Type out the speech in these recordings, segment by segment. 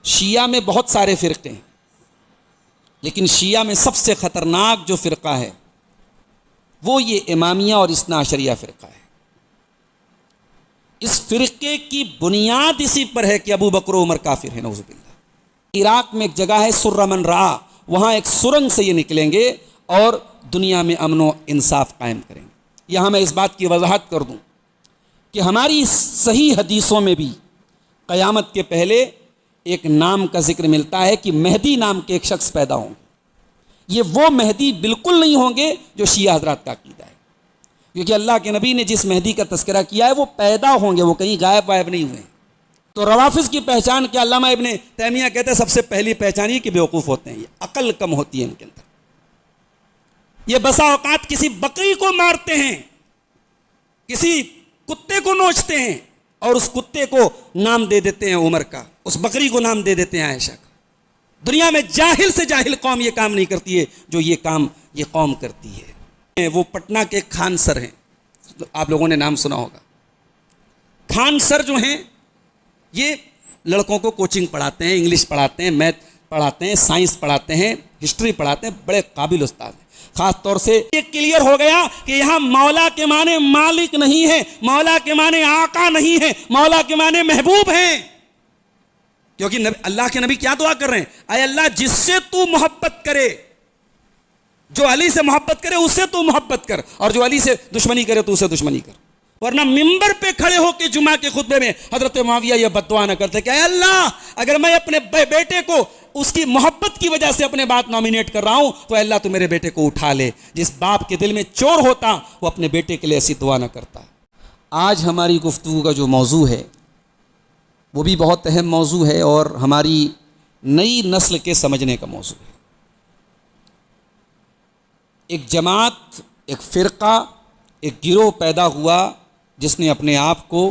شیعہ میں بہت سارے فرقے ہیں، لیکن شیعہ میں سب سے خطرناک جو فرقہ ہے وہ یہ امامیہ اور اثنا عشریہ فرقہ ہے۔ اس فرقے کی بنیاد اسی پر ہے کہ ابو بکر و عمر کافر ہیں، نعوذ باللہ۔ عراق میں ایک جگہ ہے سر من رعا، وہاں ایک سرنگ سے یہ نکلیں گے اور دنیا میں امن و انصاف قائم کریں گے۔ یہاں میں اس بات کی وضاحت کر دوں کہ ہماری صحیح حدیثوں میں بھی قیامت کے پہلے ایک نام کا ذکر ملتا ہے کہ مہدی نام کے ایک شخص پیدا ہوں گے۔ یہ وہ مہدی بالکل نہیں ہوں گے جو شیعہ حضرات کا عقیدہ ہے، کیونکہ اللہ کے نبی نے جس مہدی کا تذکرہ کیا ہے وہ پیدا ہوں گے، وہ کہیں غائب وائب نہیں ہوئے ہیں۔ تو روافظ کی پہچان کیا؟ علامہ ابن تیمیہ کہتے ہیں سب سے پہلی پہچان یہ کہ بیوقوف ہوتے ہیں، یہ عقل کم ہوتی ہے ان کے اندر۔ یہ بسا اوقات کسی بکری کو مارتے ہیں، کسی کتے کو نوچتے ہیں اور اس کتے کو نام دے دیتے ہیں عمر کا، اس بکری کو نام دے دیتے ہیں عائشہ کا۔ دنیا میں جاہل سے جاہل قوم یہ کام نہیں کرتی ہے جو یہ کام یہ قوم کرتی ہے۔ وہ پٹنہ کے خان سر ہیں، آپ لوگوں نے نام سنا ہوگا۔ خان سر جو ہیں یہ لڑکوں کو کوچنگ پڑھاتے ہیں، انگلش پڑھاتے ہیں، میتھ پڑھاتے ہیں، سائنس پڑھاتے ہیں، ہسٹری پڑھاتے ہیں، بڑے قابل استاد ہیں۔ خاص طور سے یہ کلیئر ہو گیا کہ یہاں مولا کے معنی مالک نہیں ہے، مولا کے معنی آقا نہیں ہے، مولا کے معنی محبوب ہیں۔ کیونکہ اللہ کے نبی کیا دعا کر رہے ہیں؟ اے اللہ جس سے تو محبت کرے، جو علی سے محبت کرے اس سے تو محبت کر، اور جو علی سے دشمنی کرے تو اسے دشمنی کر۔ ورنہ ممبر پہ کھڑے ہو کے جمعہ کے خطبے میں حضرت معاویہ یہ بد دعا نہ کرتے کہ اے اللہ اگر میں اپنے بیٹے کو اس کی محبت کی وجہ سے اپنے بات نامینیٹ کر رہا ہوں تو اے اللہ تو میرے بیٹے کو اٹھا لے۔ جس باپ کے دل میں چور ہوتا وہ اپنے بیٹے کے لیے ایسی دعا نہ کرتا۔ آج ہماری گفتگو کا جو موضوع ہے وہ بھی بہت اہم موضوع ہے اور ہماری نئی نسل کے سمجھنے کا موضوع ہے۔ ایک جماعت، ایک فرقہ، ایک گروہ پیدا ہوا جس نے اپنے آپ کو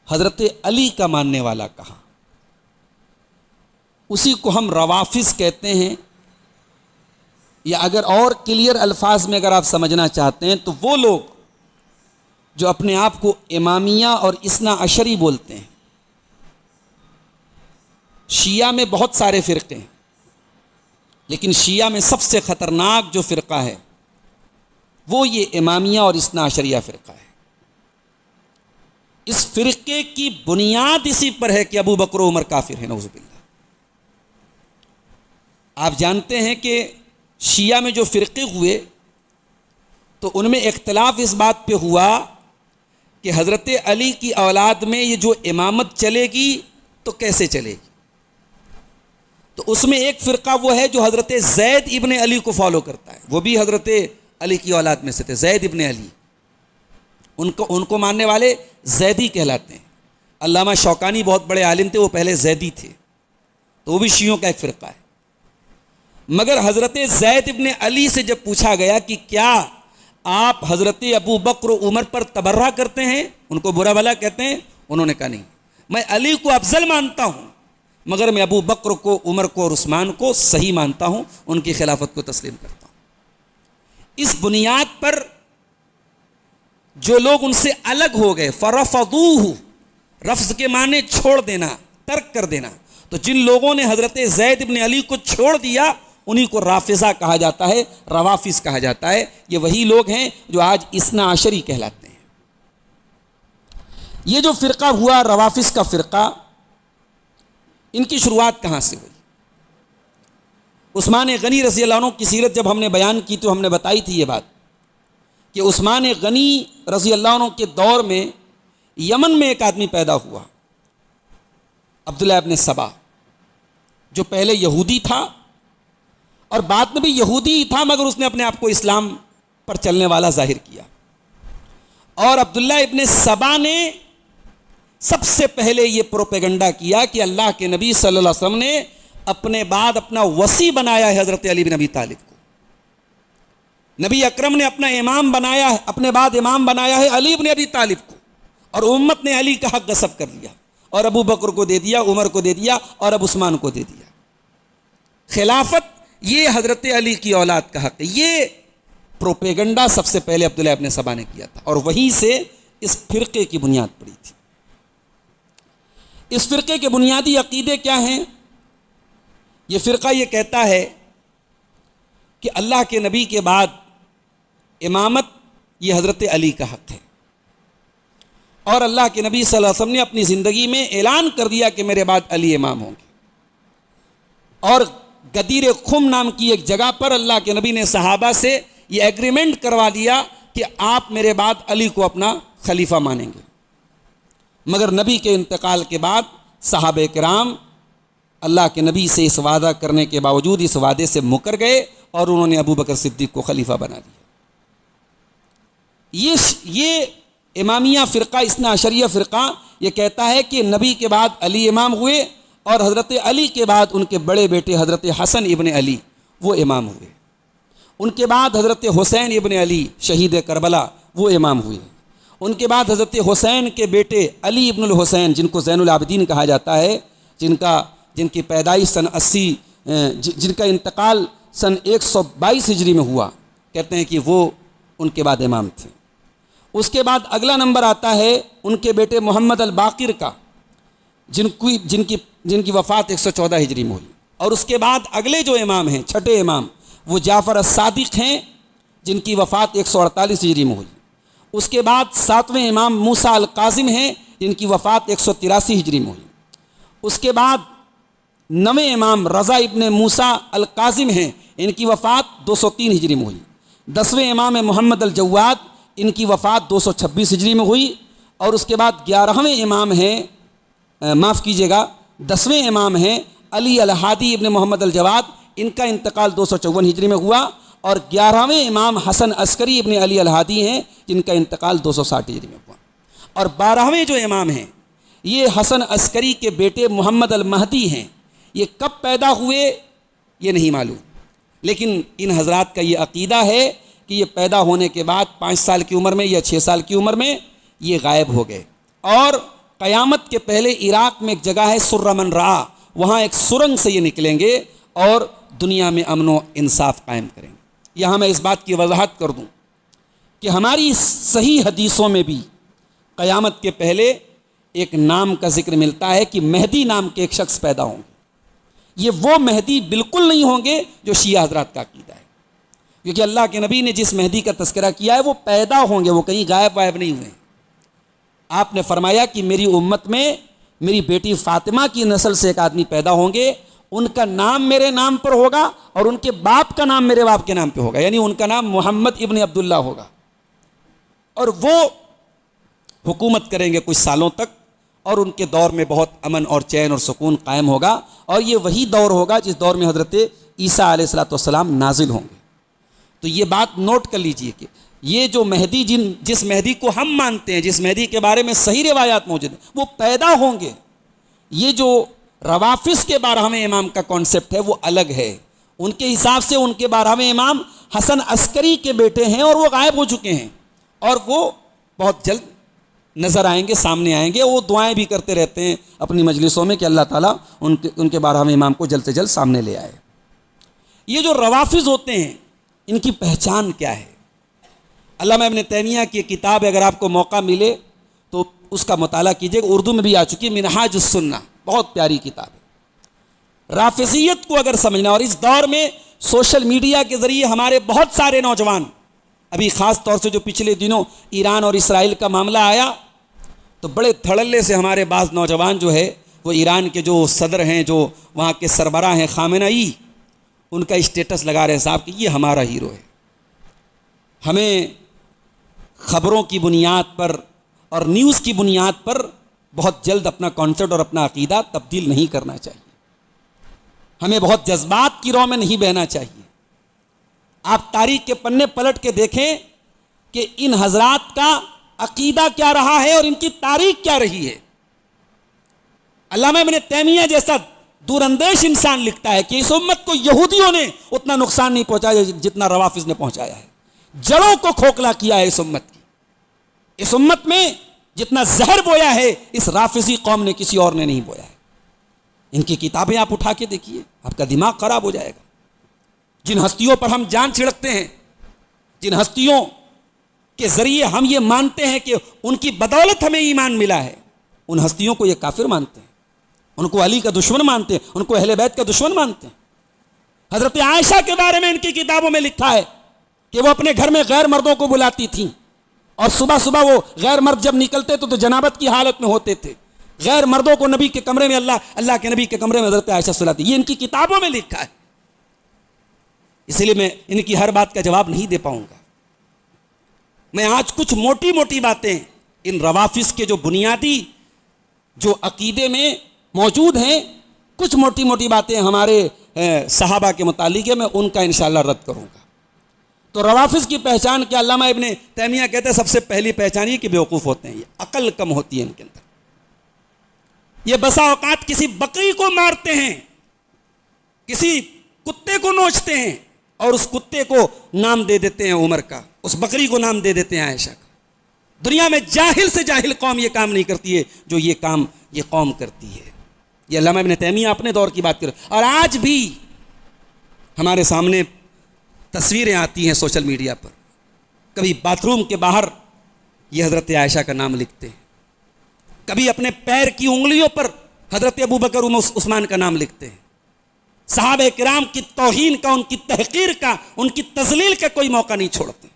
حضرت علی کا ماننے والا کہا۔ اسی کو ہم روافظ کہتے ہیں، یا اگر اور کلیئر الفاظ میں اگر آپ سمجھنا چاہتے ہیں تو وہ لوگ جو اپنے آپ کو امامیہ اور اثنا عشری بولتے ہیں۔ شیعہ میں بہت سارے فرقے ہیں، لیکن شیعہ میں سب سے خطرناک جو فرقہ ہے وہ یہ امامیہ اور اثنا عشریہ فرقہ ہے۔ اس فرقے کی بنیاد اسی پر ہے کہ ابو بکر و عمر کافر ہیں، نعوذ باللہ۔ آپ جانتے ہیں کہ شیعہ میں جو فرقے ہوئے تو ان میں اختلاف اس بات پہ ہوا کہ حضرت علی کی اولاد میں یہ جو امامت چلے گی تو کیسے چلے گی۔ تو اس میں ایک فرقہ وہ ہے جو حضرت زید ابن علی کو فالو کرتا ہے، وہ بھی حضرت علی کی اولاد میں سے تھے، زید ابن علی۔ ان کو ماننے والے زیدی کہلاتے ہیں۔ علامہ شوکانی بہت بڑے عالم تھے، وہ پہلے زیدی تھے، تو وہ بھی شیعوں کا ایک فرقہ ہے۔ مگر حضرت زید ابن علی سے جب پوچھا گیا کہ کیا آپ حضرت ابو بکر و عمر پر تبرہ کرتے ہیں، ان کو برا بھلا کہتے ہیں، انہوں نے کہا نہیں، میں علی کو افضل مانتا ہوں مگر میں ابو بکر کو، عمر کو اور عثمان کو صحیح مانتا ہوں، ان کی خلافت کو تسلیم کرتا ہوں۔ اس بنیاد پر جو لوگ ان سے الگ ہو گئے، فرفضوہ، رفض کے معنی چھوڑ دینا، ترک کر دینا، تو جن لوگوں نے حضرت زید ابن علی کو چھوڑ دیا انہی کو رافضہ کہا جاتا ہے، روافظ کہا جاتا ہے۔ یہ وہی لوگ ہیں جو آج اثنا عشری کہلاتے ہیں۔ یہ جو فرقہ ہوا روافظ کا فرقہ، ان کی شروعات کہاں سے ہوئی؟ عثمان غنی رضی اللہ عنہ کی سیرت جب ہم نے بیان کی تو ہم نے بتائی تھی یہ بات کہ عثمان غنی رضی اللہ عنہ کے دور میں یمن میں ایک آدمی پیدا ہوا، عبداللہ ابن سبا، جو پہلے یہودی تھا اور بعد میں بھی یہودی ہی تھا، مگر اس نے اپنے آپ کو اسلام پر چلنے والا ظاہر کیا۔ اور عبداللہ ابن سبا نے سب سے پہلے یہ پروپیگنڈا کیا کہ اللہ کے نبی صلی اللہ علیہ وسلم نے اپنے بعد اپنا وصی بنایا ہے حضرت علی بن ابی طالب کو، نبی اکرم نے اپنا امام بنایا ہے، اپنے بعد امام بنایا ہے علی بن ابی طالب کو، اور امت نے علی کا حق غصب کر لیا اور ابو بکر کو دے دیا، عمر کو دے دیا اور اب عثمان کو دے دیا۔ خلافت یہ حضرت علی کی اولاد کا حق ہے۔ یہ پروپیگنڈا سب سے پہلے عبداللہ ابن سبا نے کیا تھا اور وہیں سے اس فرقے کی بنیاد پڑی تھی۔ اس فرقے کے بنیادی عقیدے کیا ہیں؟ یہ فرقہ یہ کہتا ہے کہ اللہ کے نبی کے بعد امامت یہ حضرت علی کا حق ہے، اور اللہ کے نبی صلی اللہ علیہ وسلم نے اپنی زندگی میں اعلان کر دیا کہ میرے بعد علی امام ہوں گے، اور غدیر خم نام کی ایک جگہ پر اللہ کے نبی نے صحابہ سے یہ ایگریمنٹ کروا دیا کہ آپ میرے بعد علی کو اپنا خلیفہ مانیں گے۔ مگر نبی کے انتقال کے بعد صحابہ کرام اللہ کے نبی سے اس وعدہ کرنے کے باوجود اس وعدے سے مکر گئے اور انہوں نے ابو بکر صدیق کو خلیفہ بنا دیا۔ یہ امامیہ فرقہ، اثنا عشریہ فرقہ یہ کہتا ہے کہ نبی کے بعد علی امام ہوئے اور حضرت علی کے بعد ان کے بڑے بیٹے حضرت حسن ابن علی وہ امام ہوئے، ان کے بعد حضرت حسین ابن علی شہید کربلا وہ امام ہوئے، ان کے بعد حضرت حسین کے بیٹے علی ابن الحسین جن کو زین العابدین کہا جاتا ہے، جن کی پیدائش سن 80 جن کا انتقال سن 122 ہجری میں ہوا، کہتے ہیں کہ وہ ان کے بعد امام تھے۔ اس کے بعد اگلا نمبر آتا ہے ان کے بیٹے محمد الباقر کا، جن کی وفات 114 ہجری میں ہوئی، اور اس کے بعد اگلے جو امام ہیں چھٹے امام وہ جعفر الصادق ہیں جن کی وفات 148 ہجری میں ہوئی۔ اس کے بعد 7ویں امام موسیٰ القاظم ہیں جن کی وفات 183 ہجری میں ہوئی۔ اس کے بعد 9ویں امام رضا ابن موسیٰ القاظم ہیں، ان کی وفات 203 ہجری میں ہوئی۔ 10ویں امام محمد الجواد، ان کی وفات 226 ہجری میں ہوئی، اور اس کے بعد 11ویں امام ہیں، معاف کیجیے گا 10ویں امام ہیں علی الہادی ابن محمد الجواد، ان کا انتقال 254 ہجری میں ہوا، اور 11ویں امام حسن عسکری ابن علی الہادی ہیں جن کا انتقال 260 ہجری میں ہوا، اور 12ویں جو امام ہیں یہ حسن عسکری کے بیٹے محمد المہدی ہیں۔ یہ کب پیدا ہوئے یہ نہیں معلوم، لیکن ان حضرات کا یہ عقیدہ ہے کہ یہ پیدا ہونے کے بعد 5 سال کی عمر میں یا 6 سال کی عمر میں یہ غائب ہو گئے، اور قیامت کے پہلے عراق میں ایک جگہ ہے سر من رعا، وہاں ایک سرنگ سے یہ نکلیں گے اور دنیا میں امن و انصاف قائم کریں گے۔ یہاں میں اس بات کی وضاحت کر دوں کہ ہماری صحیح حدیثوں میں بھی قیامت کے پہلے ایک نام کا ذکر ملتا ہے کہ مہدی نام کے ایک شخص پیدا ہوں گے۔ یہ وہ مہدی بالکل نہیں ہوں گے جو شیعہ حضرات کا عقیدہ ہے، کیونکہ اللہ کے نبی نے جس مہدی کا تذکرہ کیا ہے وہ پیدا ہوں گے، وہ کہیں غائب وائب نہیں ہوئے۔ آپ نے فرمایا کہ میری امت میں میری بیٹی فاطمہ کی نسل سے ایک آدمی پیدا ہوں گے، ان کا نام میرے نام پر ہوگا اور ان کے باپ کا نام میرے باپ کے نام پہ ہوگا، یعنی ان کا نام محمد ابن عبداللہ ہوگا، اور وہ حکومت کریں گے کچھ سالوں تک، اور ان کے دور میں بہت امن اور چین اور سکون قائم ہوگا، اور یہ وہی دور ہوگا جس دور میں حضرت عیسیٰ علیہ السلام نازل ہوں گے۔ تو یہ بات نوٹ کر لیجئے کہ یہ جو مہدی جس مہدی کو ہم مانتے ہیں، جس مہدی کے بارے میں صحیح روایات موجود ہیں، وہ پیدا ہوں گے۔ یہ جو روافظ کے 12ویں امام کا کانسیپٹ ہے وہ الگ ہے، ان کے حساب سے ان کے 12ویں امام حسن عسکری کے بیٹے ہیں اور وہ غائب ہو چکے ہیں، اور وہ بہت جلد نظر آئیں گے، سامنے آئیں گے۔ وہ دعائیں بھی کرتے رہتے ہیں اپنی مجلسوں میں کہ اللہ تعالیٰ ان کے 12ویں امام کو جلد سے جلد سامنے لے آئے۔ یہ جو روافظ ہوتے ہیں ان کی پہچان کیا ہے؟ علامہ ابن تیمیہ کی کتاب اگر آپ کو موقع ملے تو اس کا مطالعہ کیجیے، اردو میں بھی آ چکی ہے، منہاج السنہ، بہت پیاری کتاب ہے۔ رافضیت کو اگر سمجھنا، اور اس دور میں سوشل میڈیا کے ذریعے ہمارے بہت سارے نوجوان، ابھی خاص طور سے جو پچھلے دنوں ایران اور اسرائیل کا معاملہ آیا تو بڑے دھڑلے سے ہمارے بعض نوجوان جو ہے وہ ایران کے جو صدر ہیں، جو وہاں کے سربراہ ہیں خامنئی، ان کا اسٹیٹس لگا رہے ہیں صاحب کہ یہ ہمارا ہیرو ہے۔ ہمیں خبروں کی بنیاد پر اور نیوز کی بنیاد پر بہت جلد اپنا کانسیپٹ اور اپنا عقیدہ تبدیل نہیں کرنا چاہیے، ہمیں بہت جذبات کی رو میں نہیں بہنا چاہیے۔ آپ تاریخ کے پنے پلٹ کے دیکھیں کہ ان حضرات کا عقیدہ کیا رہا ہے اور ان کی تاریخ کیا رہی ہے۔ علامہ ابن تیمیہ جیسا دور اندیش انسان لکھتا ہے کہ اس امت کو یہودیوں نے اتنا نقصان نہیں پہنچایا جتنا روافظ نے پہنچایا ہے، جڑوں کو کھوکھلا کیا ہے اس امت کی۔ اس امت میں جتنا زہر بویا ہے اس رافضی قوم نے کسی اور نے نہیں بویا ہے۔ ان کی کتابیں آپ اٹھا کے دیکھیے، آپ کا دماغ خراب ہو جائے گا۔ جن ہستیوں پر ہم جان چھڑکتے ہیں، جن ہستیوں کے ذریعے ہم یہ مانتے ہیں کہ ان کی بدولت ہمیں ایمان ملا ہے، ان ہستیوں کو یہ کافر مانتے ہیں۔ ان کو علی کا دشمن مانتے ہیں, ان کو اہل بیت کا دشمن مانتے ہیں. حضرت عائشہ کے بارے میں ان کی کتابوں میں لکھا ہے کہ وہ اپنے گھر میں غیر مردوں کو بلاتی تھیں, اور صبح صبح وہ غیر مرد جب نکلتے تو جنابت کی حالت میں ہوتے تھے. غیر مردوں کو نبی کے کمرے میں اللہ کے نبی کے کمرے میں حضرت عائشہ سلاتی. یہ ان کی کتابوں میں لکھا ہے. اس لیے میں ان کی ہر بات کا جواب نہیں دے پاؤں گا. میں آج کچھ موٹی موٹی باتیں ان روافظ کے جو بنیادی جو عقیدے میں موجود ہیں, کچھ موٹی موٹی باتیں ہمارے صحابہ کے متعلق ہے, میں ان کا انشاءاللہ رد کروں گا. تو روافظ کی پہچان کیا؟ علامہ ابن تیمیہ کہتے ہیں سب سے پہلی پہچان یہ کہ بیوقوف ہوتے ہیں, یہ عقل کم ہوتی ہے ان کے اندر. یہ بسا اوقات کسی بکری کو مارتے ہیں, کسی کتے کو نوچتے ہیں, اور اس کتے کو نام دے دیتے ہیں عمر کا, اس بکری کو نام دے دیتے ہیں عائشہ کا. دنیا میں جاہل سے جاہل قوم یہ کام نہیں کرتی ہے جو یہ کام یہ قوم کرتی ہے. یہ علامہ ابن تیمیہ اپنے دور کی بات کر. اور آج بھی ہمارے سامنے تصویریں آتی ہیں سوشل میڈیا پر, کبھی باتھ روم کے باہر یہ حضرت عائشہ کا نام لکھتے ہیں, کبھی اپنے پیر کی انگلیوں پر حضرت ابو بکر عثمان کا نام لکھتے ہیں. صحابہ کرام کی توہین کا, ان کی تحقیر کا, ان کی تذلیل کا کوئی موقع نہیں چھوڑتے.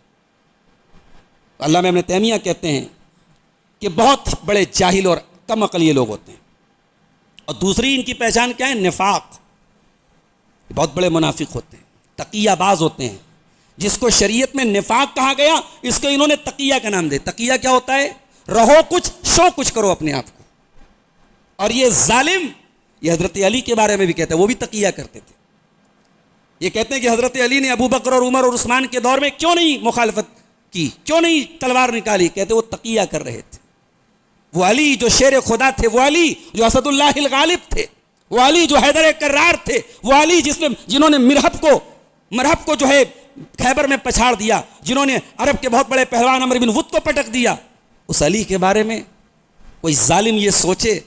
علامہ ابن تیمیہ کہتے ہیں کہ بہت بڑے جاہل اور کم عقل یہ لوگ ہوتے ہیں. اور دوسری ان کی پہچان کیا ہے؟ نفاق. بہت بڑے منافق ہوتے ہیں, تقیہ باز ہوتے ہیں. جس کو شریعت میں نفاق کہا گیا اس کو انہوں نے تقیہ کا نام دے. تقیہ کیا ہوتا ہے؟ رہو کچھ شو کچھ کرو اپنے آپ کو. اور یہ ظالم, یہ حضرت علی کے بارے میں بھی کہتے ہیں, وہ بھی تقیہ کرتے تھے. یہ کہتے ہیں کہ حضرت علی نے ابو بکر اور عمر اور عثمان کے دور میں کیوں نہیں مخالفت کی, کیوں نہیں تلوار نکالی؟ کہتے وہ تقیہ کر رہے تھے. وہ علی جو شیر خدا تھے, وہ علی جو اسد اللہ الغالب تھے, وہ علی جو حیدر کرار تھے, وہ علی جنہوں نے مرہب کو جو ہے خیبر میں پچھاڑ دیا, جنہوں نے عرب کے بہت بڑے پہلوان عمرو بن وط کو پٹک دیا. اس علی کے بارے میں کوئی ظالم یہ سوچے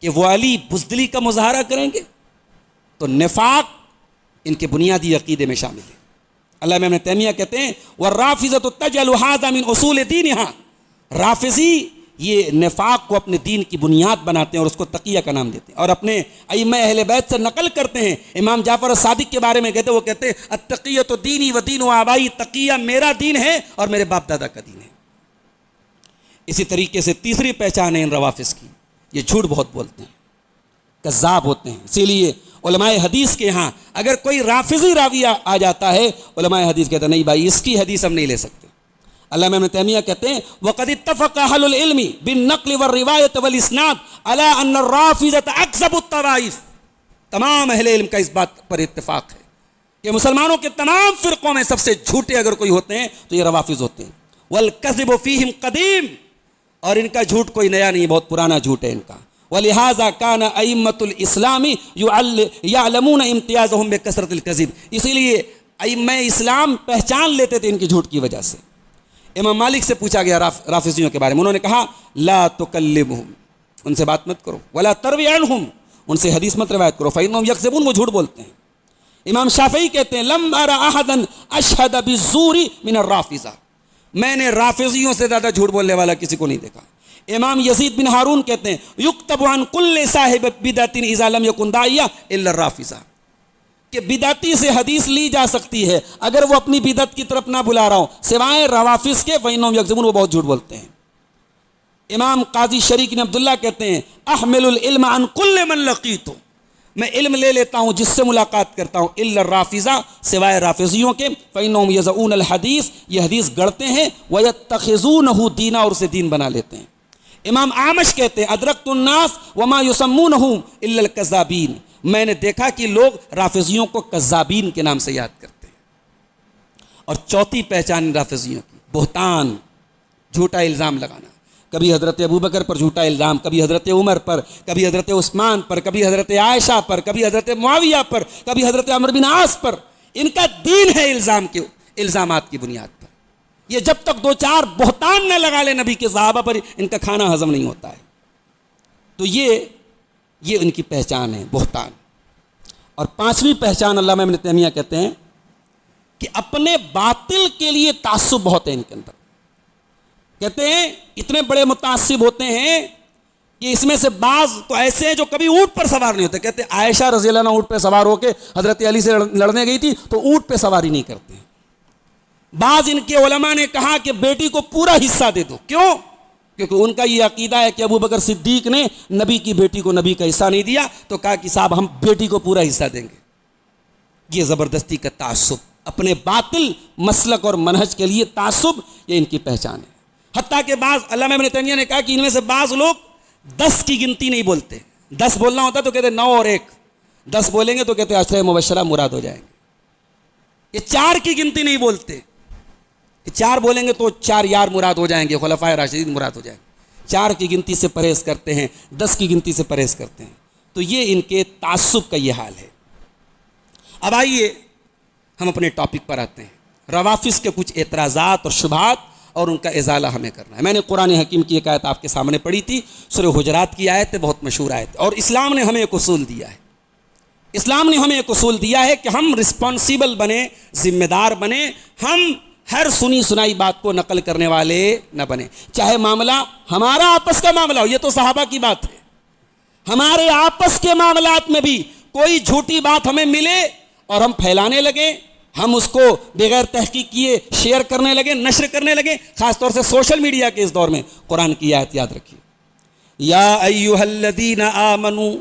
کہ وہ علی بزدلی کا مظاہرہ کریں گے, تو نفاق ان کے بنیادی عقیدے میں شامل ہے. علامہ ابن تیمیہ کہتے ہیں وَالرَّافِضَةُ تَجْعَلُ هَذَا مِنْ أُصُولِ دِينِهَا. رافضی یہ نفاق کو اپنے دین کی بنیاد بناتے ہیں اور اس کو تقیہ کا نام دیتے ہیں, اور اپنے ائمہ اہل بیت سے نقل کرتے ہیں. امام جعفر صادق کے بارے میں کہتے ہیں, وہ کہتے ہیں التقیۃ دینی و دین آبائی, تقیہ میرا دین ہے اور میرے باپ دادا کا دین ہے. اسی طریقے سے تیسری پہچان ہے ان روافظ کی, یہ جھوٹ بہت بولتے ہیں, کذاب ہوتے ہیں. اسی لیے علماء حدیث کے ہاں اگر کوئی رافضی راوی آ جاتا ہے, علماء حدیث کہتے ہیں نہیں بھائی اس کی حدیث ہم نہیں لے سکتے. علامہ ابن تیمیہ کہتے ہیں وَقَدِ اتَّفَقَ أَهْلُ الْعِلْمِ بِالنَّقْلِ وَالرِّوَایَةِ وَالْإِسْنَادِ عَلَىٰ أَنَّ الرَّافِضَةَ أَكْذَبُ الطَّوَائِفِ. تمام اہل علم کا اس بات پر اتفاق ہے کہ مسلمانوں کے تمام فرقوں میں سب سے جھوٹے اگر کوئی ہوتے ہیں تو یہ روافظ ہوتے ہیں. وَالْكَذِبُ فِيهِمْ قَدِيمٌ, اور ان کا جھوٹ کوئی نیا نہیں, بہت پرانا جھوٹ ہے ان کا. وَلِهَذَا كَانَ أَئِمَّةُ الْإِسْلَامِ يَعْلَمُونَ امْتِيَازَهُمْ بِكَثْرَةِ الْكَذِبِ. اسی لیے ائمہ اسلام پہچان لیتے تھے ان کی جھوٹ کی وجہ سے. امام مالک سے پوچھا گیا رافضیوں کے بارے میں, انہوں نے کہا لا تکلمہم, ان سے بات مت کرو, ولا تروی عنہم, ان سے حدیث مت روایت کرو, فإنہم یکذبون, وہ جھوٹ بولتے ہیں. امام شافعی کہتے ہیں لم ارى احدا اشهد بالزور من الرافضہ, میں نے رافضیوں سے زیادہ جھوٹ بولنے والا کسی کو نہیں دیکھا. امام یزید بن ہارون کہتے ہیں یکتب عن کل صاحب بدعۃ اذا لم یکن داعیہ الا الرافضہ, کہ بدعتی سے حدیث لی جا سکتی ہے اگر وہ اپنی بدعت کی طرف نہ بلا رہا ہوں, سوائے روافظ کے, فإنہم یکذبون, وہ بہت جھوٹ بولتے ہیں. امام قاضی شریک بن عبداللہ کہتے ہیں احمل العلم عن کل من لقیت, میں علم لے لیتا ہوں جس سے ملاقات کرتا ہوں, الا الرافضہ, سوائے رافضیوں کے, فإنہم یزعون الحدیث, یہ حدیث گڑھتے ہیں, ویتخذونہ دینا, اور اسے دین بنا لیتے ہیں. امام اعمش کہتے ہیں ادرکت الناس وما یسمونہ الا الکذابین, میں نے دیکھا کہ لوگ رافضیوں کو کذابین کے نام سے یاد کرتے ہیں. اور چوتھی پہچان رافضیوں کی بہتان, جھوٹا الزام لگانا. کبھی حضرت ابو بکر پر جھوٹا الزام, کبھی حضرت عمر پر, کبھی حضرت عثمان پر, کبھی حضرت عائشہ پر, کبھی حضرت معاویہ پر, کبھی حضرت عمرو بن عاص پر. ان کا دین ہے الزامات کی بنیاد پر. یہ جب تک دو چار بہتان نہ لگا لے نبی کے صحابہ پر, ان کا کھانا ہضم نہیں ہوتا ہے. تو یہ ان کی پہچان ہے, بہتان. اور پانچویں پہچان علامہ ابن تیمیہ کہتے ہیں کہ اپنے باطل کے لیے تعصب بہت ہے ان کے اندر. کہتے ہیں اتنے بڑے متعصب ہوتے ہیں کہ اس میں سے بعض تو ایسے ہیں جو کبھی اونٹ پر سوار نہیں ہوتے. کہتے عائشہ رضی اللہ عنہ اونٹ پہ سوار ہو کے حضرت علی سے لڑنے گئی تھی تو اونٹ پہ سواری نہیں کرتے. بعض ان کے علماء نے کہا کہ بیٹی کو پورا حصہ دے دو. کیوں؟ کیونکہ ان کا یہ عقیدہ ہے کہ ابو بکر صدیق نے نبی کی بیٹی کو نبی کا حصہ نہیں دیا, تو کہا کہ صاحب ہم بیٹی کو پورا حصہ دیں گے. یہ زبردستی کا تعصب, اپنے باطل مسلک اور منہج کے لیے تعصب, یہ ان کی پہچان ہے. حتیٰ کہ بعض علامہ ابن تیمیہ نے کہا کہ ان میں سے بعض لوگ 10 کی گنتی نہیں بولتے. 10 بولنا ہوتا تو کہتے 9 اور 1. 10 بولیں گے تو کہتے عشرہ مبشرہ مراد ہو جائیں گے. یہ 4 کی گنتی نہیں بولتے کہ 4 بولیں گے تو 4 یار مراد ہو جائیں گے, خلفائے راشدین مراد ہو جائیں گے. 4 کی گنتی سے پرہیز کرتے ہیں, 10 کی گنتی سے پرہیز کرتے ہیں. تو یہ ان کے تعصب کا یہ حال ہے. اب آئیے ہم اپنے ٹاپک پر آتے ہیں. روافظ کے کچھ اعتراضات اور شبہات اور ان کا ازالہ ہمیں کرنا ہے. میں نے قرآن حکیم کی ایک آیت آپ کے سامنے پڑھی تھی, سورہ حجرات کی آیت ہے, بہت مشہور آیت. اور اسلام نے ہمیں ایک اصول دیا ہے. اسلام نے ہمیں ایک اصول دیا ہے کہ ہم رسپانسیبل بنیں, ذمہ دار بنیں. ہم ہر سنی سنائی بات کو نقل کرنے والے نہ بنیں, چاہے معاملہ ہمارا آپس کا معاملہ ہو. یہ تو صحابہ کی بات ہے. ہمارے آپس کے معاملات میں بھی کوئی جھوٹی بات ہمیں ملے اور ہم پھیلانے لگیں, ہم اس کو بغیر تحقیق کیے شیئر کرنے لگیں, نشر کرنے لگیں, خاص طور سے سوشل میڈیا کے اس دور میں. قرآن کی آیت یاد رکھیے, یا ایھا الذین آمنوا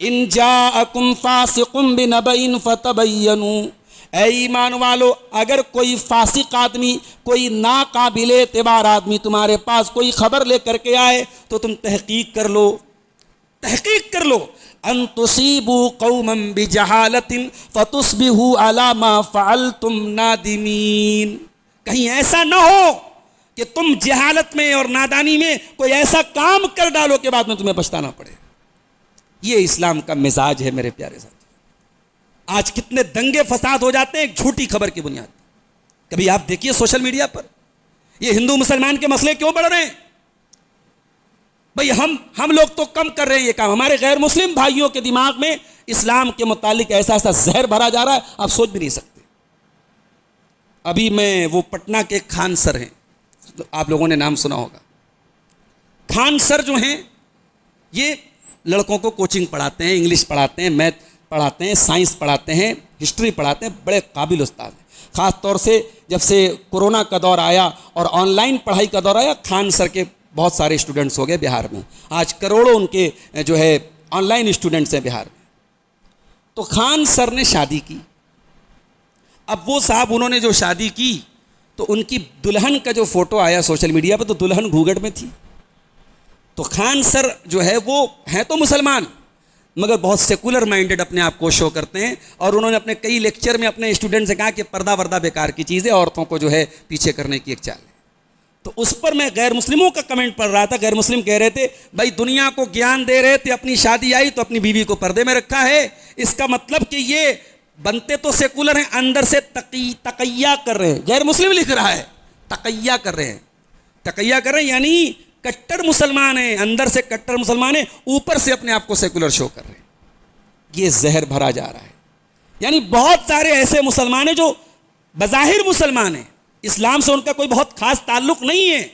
ان جاءکم فاسق بنبأ فتبینوا. اے ایمان والو, اگر کوئی فاسق آدمی, کوئی ناقابل اعتبار آدمی تمہارے پاس کوئی خبر لے کر کے آئے تو تم تحقیق کر لو. تحقیق کر لو. ان تصیبوا قوما بجہالۃ فتصبحوا علی ما فعلتم نادمین. کہیں ایسا نہ ہو کہ تم جہالت میں اور نادانی میں کوئی ایسا کام کر ڈالو کہ بعد میں تمہیں پچھتانا پڑے. یہ اسلام کا مزاج ہے میرے پیارے ساتھی. آج کتنے دنگے فساد ہو جاتے ہیں ایک جھوٹی خبر کی بنیاد پر. کبھی آپ دیکھیے سوشل میڈیا پر یہ ہندو مسلمان کے مسئلے کیوں بڑھ رہے ہیں. بھئی ہم لوگ تو کم کر رہے ہیں یہ کام. ہمارے غیر مسلم بھائیوں کے دماغ میں اسلام کے متعلق ایسا ایسا زہر بھرا جا رہا ہے, آپ سوچ بھی نہیں سکتے. ابھی میں وہ پٹنہ کے خان سر ہیں, آپ لوگوں نے نام سنا ہوگا. خان سر جو ہیں یہ لڑکوں کو کوچنگ پڑھاتے ہیں, انگلش پڑھاتے ہیں, میتھ پڑھاتے ہیں, سائنس پڑھاتے ہیں, ہسٹری پڑھاتے ہیں. بڑے قابل استاد ہیں. خاص طور سے جب سے کورونا کا دور آیا اور آن لائن پڑھائی کا دور آیا, خان سر کے بہت سارے اسٹوڈنٹس ہو گئے بہار میں. آج کروڑوں ان کے جو ہے آن لائن اسٹوڈنٹس ہیں بہار میں. تو خان سر نے شادی کی. اب وہ صاحب انہوں نے جو شادی کی تو ان کی دلہن کا جو فوٹو آیا سوشل میڈیا پہ تو دلہن گھونگھٹ میں تھی. تو خان سر جو ہے وہ ہیں تو مسلمان مگر بہت سیکولر مائنڈڈ اپنے آپ کو شو کرتے ہیں. اور انہوں نے اپنے کئی لیکچر میں اپنے اسٹوڈنٹ سے کہا کہ پردہ وردہ بیکار کی چیز ہے, عورتوں کو جو ہے پیچھے کرنے کی ایک چال ہے. تو اس پر میں غیر مسلموں کا کمنٹ پڑھ رہا تھا. غیر مسلم کہہ رہے تھے بھائی دنیا کو گیان دے رہے تھے, اپنی شادی آئی تو اپنی بیوی کو پردے میں رکھا ہے. اس کا مطلب کہ یہ بنتے تو سیکولر ہیں, اندر سے تقیہ کر رہے ہیں. غیر مسلم لکھ رہا ہے تقیہ کر رہے ہیں. تقیہ کر رہے ہیں یعنی کٹر مسلمان ہیں, اندر سے کٹر مسلمان ہیں, اوپر سے اپنے آپ کو سیکولر شو کر رہے ہیں. یہ زہر بھرا جا رہا ہے. یعنی بہت سارے ایسے مسلمان ہیں جو بظاہر مسلمان ہیں, اسلام سے ان کا کوئی بہت خاص تعلق نہیں ہے,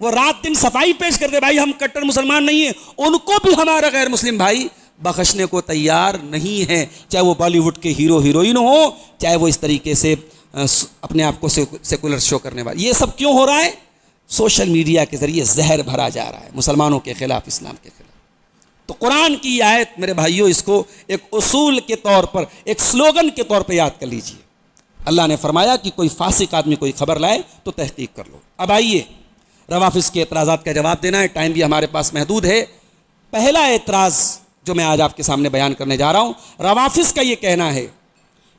وہ رات دن صفائی پیش کرتے بھائی ہم کٹر مسلمان نہیں ہیں. ان کو بھی ہمارا غیر مسلم بھائی بخشنے کو تیار نہیں ہے, چاہے وہ بالی ووڈ کے ہیرو ہیروئن ہوں, چاہے وہ اس طریقے سے اپنے آپ کو سیکولر شو کرنے والے. یہ سب کیوں ہو رہا ہے؟ سوشل میڈیا کے ذریعے زہر بھرا جا رہا ہے مسلمانوں کے خلاف, اسلام کے خلاف. تو قرآن کی آیت میرے بھائیوں اس کو ایک اصول کے طور پر, ایک سلوگن کے طور پہ یاد کر لیجئے. اللہ نے فرمایا کہ کوئی فاسق آدمی کوئی خبر لائے تو تحقیق کر لو. اب آئیے روافظ کے اعتراضات کا جواب دینا ہے, ٹائم بھی ہمارے پاس محدود ہے. پہلا اعتراض جو میں آج آپ کے سامنے بیان کرنے جا رہا ہوں, روافظ کا یہ کہنا ہے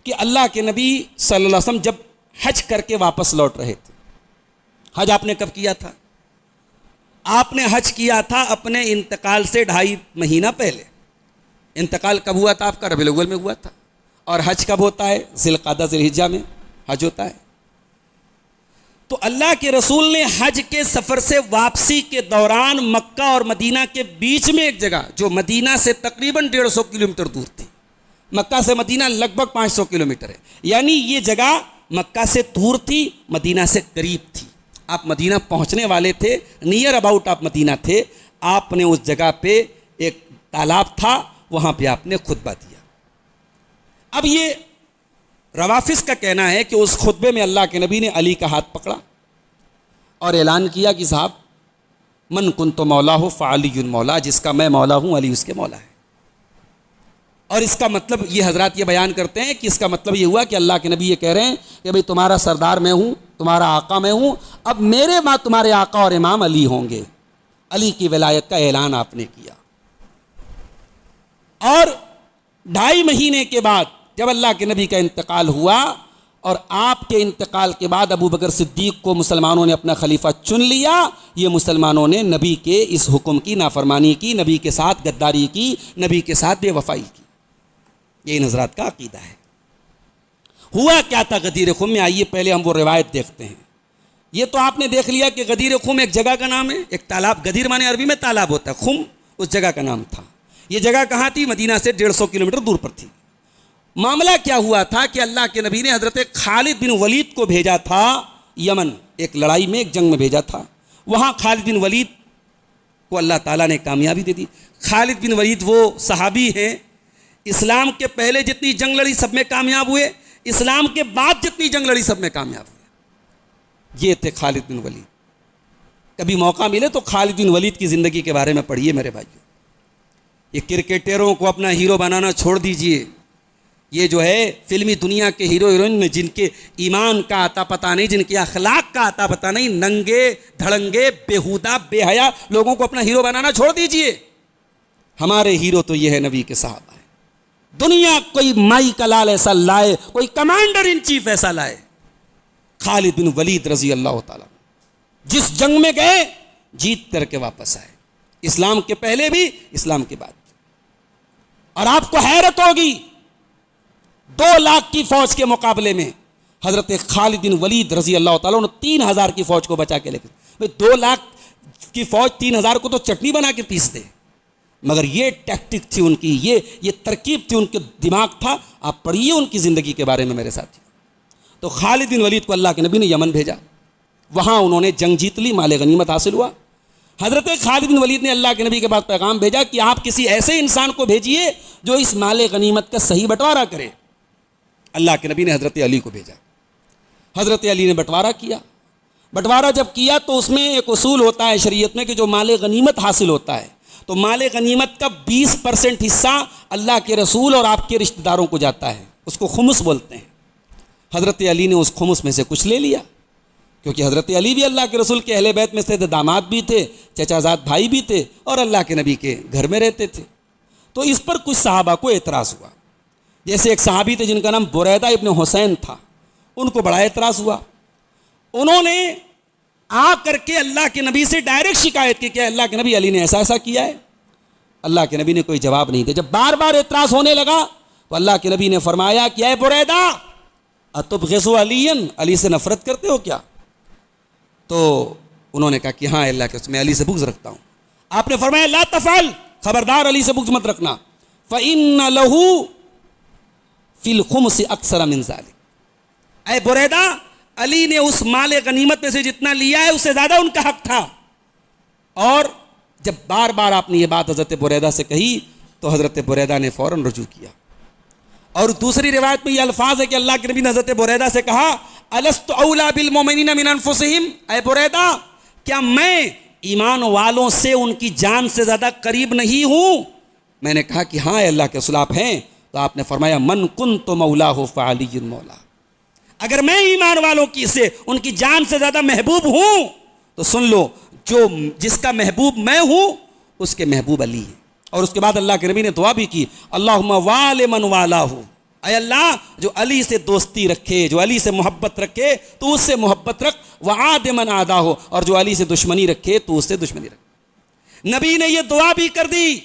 کہ اللہ کے نبی صلی اللہ علیہ وسلم جب حج کر کے واپس لوٹ رہے تھے, حج آپ نے کب کیا تھا؟ آپ نے حج کیا تھا اپنے انتقال سے 2.5 مہینہ پہلے. انتقال کب ہوا تھا آپ کا؟ ربیع الاول میں ہوا تھا. اور حج کب ہوتا ہے؟ ذی القعدہ ذی الحجہ میں حج ہوتا ہے. تو اللہ کے رسول نے حج کے سفر سے واپسی کے دوران مکہ اور مدینہ کے بیچ میں ایک جگہ جو مدینہ سے تقریباً 150 کلومیٹر دور تھی, مکہ سے مدینہ لگ بھگ 500 کلومیٹر ہے, یعنی یہ جگہ مکہ سے دور تھی, مدینہ سے قریب تھی. آپ مدینہ پہنچنے والے تھے, نیئر اباؤٹ آپ مدینہ تھے. آپ نے اس جگہ پہ ایک تالاب تھا وہاں پہ آپ نے خطبہ دیا۔ اب یہ روافظ کا کہنا ہے کہ اس خطبے میں اللہ کے نبی نے علی کا ہاتھ پکڑا اور اعلان کیا کہ صاحب من کنت مولا ہو فعلی مولا، جس کا میں مولا ہوں علی اس کے مولا ہے۔ اور اس کا مطلب یہ حضرات یہ بیان کرتے ہیں کہ اس کا مطلب یہ ہوا کہ اللہ کے نبی یہ کہہ رہے ہیں کہ بھئی تمہارا سردار میں ہوں، تمہارا آقا میں ہوں، اب میرے بعد تمہارے آقا اور امام علی ہوں گے۔ علی کی ولایت کا اعلان آپ نے کیا۔ اور 2.5 مہینے کے بعد جب اللہ کے نبی کا انتقال ہوا اور آپ کے انتقال کے بعد ابو بکر صدیق کو مسلمانوں نے اپنا خلیفہ چن لیا، یہ مسلمانوں نے نبی کے اس حکم کی نافرمانی کی، نبی کے ساتھ غداری کی، نبی کے ساتھ بے وفائی کی۔ یہ ان حضرات کا عقیدہ ہے۔ ہوا کیا تھا غدیر خم میں؟ آئیے پہلے ہم وہ روایت دیکھتے ہیں۔ یہ تو آپ نے دیکھ لیا کہ غدیر خم ایک جگہ کا نام ہے، ایک تالاب، غدیر مانے عربی میں تالاب ہوتا ہے، خم اس جگہ کا نام تھا۔ یہ جگہ کہاں تھی؟ مدینہ سے 150 کلومیٹر دور پر تھی۔ معاملہ کیا ہوا تھا کہ اللہ کے نبی نے حضرت خالد بن ولید کو بھیجا تھا یمن، ایک لڑائی میں، ایک جنگ میں بھیجا تھا۔ وہاں خالد بن ولید کو اللہ تعالیٰ نے کامیابی دے دی۔ خالد بن ولید وہ صحابی ہیں، اسلام کے پہلے جتنی جنگ لڑی سب میں کامیاب ہوئے، اسلام کے بعد جتنی جنگ لڑی سب میں کامیاب ہوئے۔ یہ تھے خالد بن ولید۔ کبھی موقع ملے تو خالد بن ولید کی زندگی کے بارے میں پڑھیے میرے بھائیو۔ یہ کرکٹروں کو اپنا ہیرو بنانا چھوڑ دیجئے۔ یہ جو ہے فلمی دنیا کے ہیرو ہیروئن جن کے ایمان کا آتا پتہ نہیں، جن کے اخلاق کا آتا پتہ نہیں، ننگے دھڑنگے بےہودہ بے حیا لوگوں کو اپنا ہیرو بنانا چھوڑ دیجئے۔ ہمارے ہیرو تو یہ ہے نبی کے صحابہ ہیں۔ دنیا کوئی مائی کا لال ایسا لائے، کوئی کمانڈر ان چیف ایسا لائے، خالد بن ولید رضی اللہ تعالیٰ جس جنگ میں گئے جیت کر کے واپس آئے، اسلام کے پہلے بھی اسلام کے بعد۔ اور آپ کو حیرت ہوگی 2 لاکھ کی فوج کے مقابلے میں حضرت خالد بن ولید رضی اللہ تعالیٰ نے 3000 کی فوج کو بچا کے لے گئے۔ 2 لاکھ کی فوج 3000 کو تو چٹنی بنا کے پیس دے، مگر یہ ٹیکٹک تھی ان کی، یہ ترکیب تھی ان کے دماغ تھا۔ آپ پڑھیے ان کی زندگی کے بارے میں میرے ساتھ۔ تو خالد بن ولید کو اللہ کے نبی نے یمن بھیجا، وہاں انہوں نے جنگ جیت لی، مال غنیمت حاصل ہوا۔ حضرت خالد بن ولید نے اللہ کے نبی کے بعد پیغام بھیجا کہ آپ کسی ایسے انسان کو بھیجیے جو اس مال غنیمت کا صحیح بٹوارا کرے۔ اللہ کے نبی نے حضرت علی کو بھیجا۔ حضرت علی نے بٹوارا کیا۔ بٹوارا جب کیا تو اس میں ایک اصول ہوتا ہے شریعت میں کہ جو مال غنیمت حاصل ہوتا ہے تو مال غنیمت کا 20% حصہ اللہ کے رسول اور آپ کے رشتہ داروں کو جاتا ہے، اس کو خمس بولتے ہیں۔ حضرت علی نے اس خمس میں سے کچھ لے لیا، کیونکہ حضرت علی بھی اللہ کے رسول کے اہل بیت میں سے داماد بھی تھے، چچا زاد بھائی بھی تھے، اور اللہ کے نبی کے گھر میں رہتے تھے۔ تو اس پر کچھ صحابہ کو اعتراض ہوا۔ جیسے ایک صحابی تھے جن کا نام بریدہ ابن حسین تھا، ان کو بڑا اعتراض ہوا۔ انہوں نے آ کر کے اللہ کے نبی سے ڈائریکٹ شکایت کی کہ اللہ کے نبی علی نے ایسا ایسا کیا ہے۔ اللہ کے نبی نے کوئی جواب نہیں دیا۔ جب بار بار اعتراض ہونے لگا تو اللہ کے نبی نے فرمایا کہ اے بریدہ اتبغض علی، علی سے نفرت کرتے ہو کیا؟ تو انہوں نے کہا کہ ہاں اللہ کے میں علی سے بغض رکھتا ہوں۔ آپ نے فرمایا لا تفعل، خبردار علی سے بغض مت رکھنا، فإن له فی الخمس اکثر من ذلک۔ اے بریدہ علی نے اس مال غنیمت میں سے جتنا لیا ہے اس سے زیادہ ان کا حق تھا۔ اور جب بار بار آپ نے یہ بات حضرت بریدہ سے کہی تو حضرت بریدہ نے فوراً رجوع کیا۔ اور دوسری روایت میں یہ الفاظ ہے کہ اللہ کے نبی نے حضرت بریدہ سے کہا الست اولی بالمؤمنین من انفسہم، اے بریدہ کیا میں ایمان والوں سے ان کی جان سے زیادہ قریب نہیں ہوں؟ میں نے کہا کہ ہاں اللہ کے رسول آپ ہیں۔ تو آپ نے فرمایا من کنت مولاہ فعلی مولا، اگر میں ایمان والوں کی سے ان کی جان سے زیادہ محبوب ہوں تو سن لو جو جس کا محبوب میں ہوں اس کے محبوب علی ہے۔ اور اس کے بعد اللہ کے نبی نے دعا بھی کی اللہم وال من والاہ، اے اللہ جو علی سے دوستی رکھے، جو علی سے محبت رکھے تو اس سے محبت رکھ، وعاد من عاداہ، اور جو علی سے دشمنی رکھے تو اس سے دشمنی رکھ۔ نبی نے یہ دعا بھی کر دی،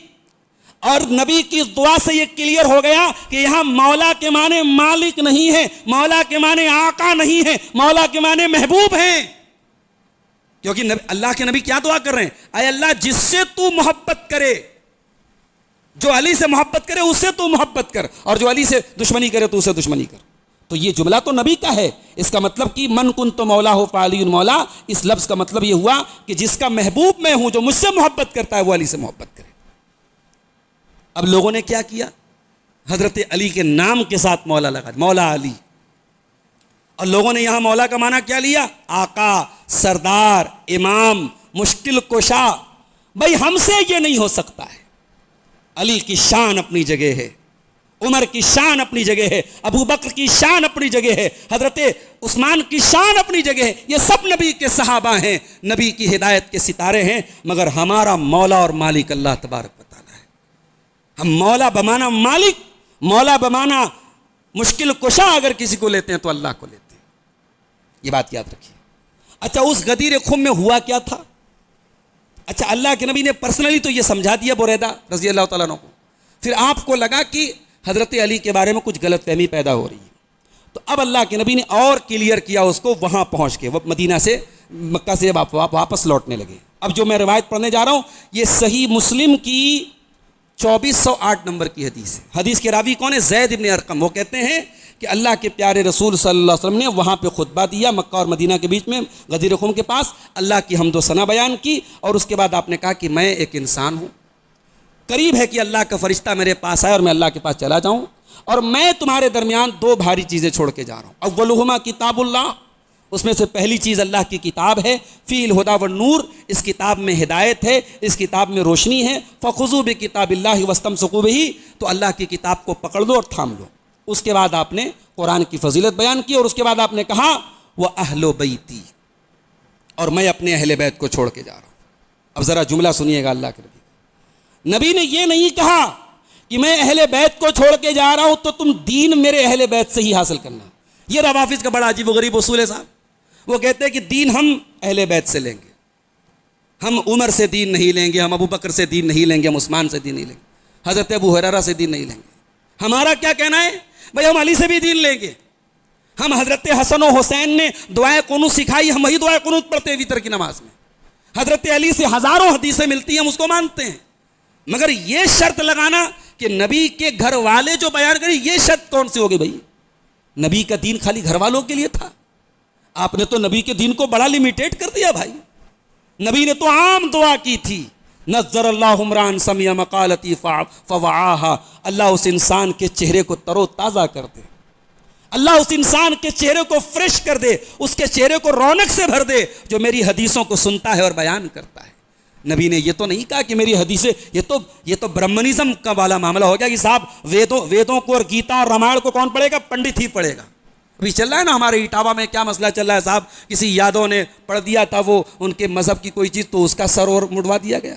اور نبی کی دعا سے یہ کلیئر ہو گیا کہ یہاں مولا کے معنی مالک نہیں ہے، مولا کے معنی آقا نہیں ہے، مولا کے معنی محبوب ہیں۔ کیونکہ اللہ کے نبی کیا دعا کر رہے ہیں؟ اے اللہ جس سے تو محبت کرے، جو علی سے محبت کرے اس سے تو محبت کر، اور جو علی سے دشمنی کرے تو اس سے دشمنی کر۔ تو یہ جملہ تو نبی کا ہے، اس کا مطلب کہ من کنت مولا ہو فعلی مولا، اس لفظ کا مطلب یہ ہوا کہ جس کا محبوب میں ہوں، جو مجھ سے محبت کرتا ہے وہ علی سے محبت کرے۔ اب لوگوں نے کیا کیا؟ حضرت علی کے نام کے ساتھ مولا لگا، مولا علی، اور لوگوں نے یہاں مولا کا معنی کیا لیا؟ آقا، سردار، امام، مشکل کشا۔ بھائی ہم سے یہ نہیں ہو سکتا ہے۔ علی کی شان اپنی جگہ ہے، عمر کی شان اپنی جگہ ہے، ابو بکر کی شان اپنی جگہ ہے، حضرت عثمان کی شان اپنی جگہ ہے، یہ سب نبی کے صحابہ ہیں، نبی کی ہدایت کے ستارے ہیں، مگر ہمارا مولا اور مالک اللہ تبارک و تعالی ہے۔ ہم مولا بمانا مالک، مولا بمانا مشکل کشا اگر کسی کو لیتے ہیں تو اللہ کو لیتے ہیں، یہ بات یاد رکھیے۔ اچھا اس غدیر خم میں ہوا کیا تھا؟ اچھا اللہ کے نبی نے پرسنلی تو یہ سمجھا دیا بریدہ رضی اللہ تعالیٰ عنہ کو، پھر آپ کو لگا کہ حضرت علی کے بارے میں کچھ غلط فہمی پیدا ہو رہی ہے، تو اب اللہ کے نبی نے اور کلیئر کیا اس کو، وہاں پہنچ کے وہ مدینہ سے، مکہ سے واپس لوٹنے لگے۔ اب جو میں روایت پڑھنے جا رہا ہوں یہ صحیح مسلم کی 2408 نمبر کی حدیث ہے۔ حدیث کے راوی کون ہے؟ زید ابن ارقم۔ وہ کہتے ہیں کہ اللہ کے پیارے رسول صلی اللہ علیہ وسلم نے وہاں پہ خطبہ دیا، مکہ اور مدینہ کے بیچ میں غدیر خم کے پاس، اللہ کی حمد و ثنا بیان کی، اور اس کے بعد آپ نے کہا کہ میں ایک انسان ہوں، قریب ہے کہ اللہ کا فرشتہ میرے پاس آئے اور میں اللہ کے پاس چلا جاؤں، اور میں تمہارے درمیان دو بھاری چیزیں چھوڑ کے جا رہا ہوں۔ اولہما کتاب اللہ، اس میں سے پہلی چیز اللہ کی کتاب ہے، فی الہدی والنور، اس کتاب میں ہدایت ہے، اس کتاب میں روشنی ہے، فخذوا بکتاب اللہ واستمسکوا بہ، تو اللہ کی کتاب کو پکڑ لو اور تھام لو۔ اس کے بعد آپ نے قرآن کی فضیلت بیان کی، اور اس کے بعد آپ نے کہا وَأَهْلُ بَيْتِي، اور میں اپنے اہل بیت کو چھوڑ کے جا رہا ہوں۔ اب ذرا جملہ سنیے گا اللہ کے نبی نے یہ نہیں کہا کہ میں اہل بیت کو چھوڑ کے جا رہا ہوں تو تم دین میرے اہل بیت سے ہی حاصل کرنا۔ یہ روافظ کا بڑا عجیب و غریب اصول ہے صاحب، وہ کہتے ہیں کہ دین ہم اہل بیت سے لیں گے، ہم عمر سے دین نہیں لیں گے، ہم ابو بکر سے دین نہیں لیں گے، ہم عثمان سے دین نہیں لیں گے، حضرت ابو ہریرہ سے دین نہیں لیں گے۔ ہمارا کیا کہنا ہے؟ بھائی ہم علی سے بھی دین لیں گے، ہم حضرت حسن و حسین نے دعائے قنوت سکھائی، ہم وہی دعائے قنوت پڑھتے ہیں وتر کی نماز میں، حضرت علی سے ہزاروں حدیثیں ملتی ہیں، ہم اس کو مانتے ہیں، مگر یہ شرط لگانا کہ نبی کے گھر والے جو بیان کریں، یہ شرط کون سی ہوگی؟ بھائی نبی کا دین خالی گھر والوں کے لیے تھا؟ آپ نے تو نبی کے دین کو بڑا لیمیٹیڈ کر دیا بھائی۔ نبی نے تو عام دعا کی تھی، نظر اللہ عمران سمع مقالتی فوعاہا، اللہ اس انسان کے چہرے کو تر و تازہ کر دے، اللہ اس انسان کے چہرے کو فریش کر دے، اس کے چہرے کو رونق سے بھر دے جو میری حدیثوں کو سنتا ہے اور بیان کرتا ہے۔ نبی نے یہ تو نہیں کہا کہ میری حدیثیں، یہ تو برہمنزم کا والا معاملہ ہو گیا کہ صاحب ویدوں کو اور گیتا اور رامائن کو کون پڑھے گا؟ پنڈت ہی پڑھے گا۔ ابھی چل رہا ہے نا ہمارے اٹاوا میں کیا مسئلہ چل رہا ہے صاحب، کسی یادوں نے پڑھ دیا تھا وہ ان کے مذہب کی کوئی چیز تو اس کا سر اور مڑوا دیا گیا،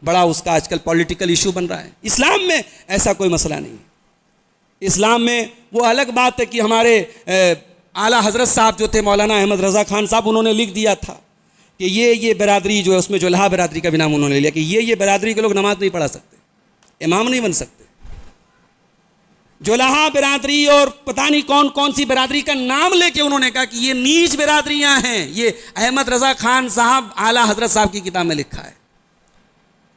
بڑا اس کا آج کل پولیٹیکل ایشو بن رہا ہے۔ اسلام میں ایسا کوئی مسئلہ نہیں ہے۔ اسلام میں وہ الگ بات ہے کہ ہمارے اعلیٰ حضرت صاحب جو تھے مولانا احمد رضا خان صاحب، انہوں نے لکھ دیا تھا کہ یہ برادری جو ہے، اس میں جو جولہا برادری کا بھی نام انہوں نے لیا کہ یہ برادری کے لوگ نماز نہیں پڑھا سکتے، امام نہیں بن سکتے۔ جولہا برادری اور پتہ نہیں کون سی برادری کا نام لے کے انہوں نے کہا کہ یہ نیچ برادریاں ہیں، یہ احمد رضا خان صاحب اعلیٰ حضرت صاحب کی کتاب میں لکھا ہے۔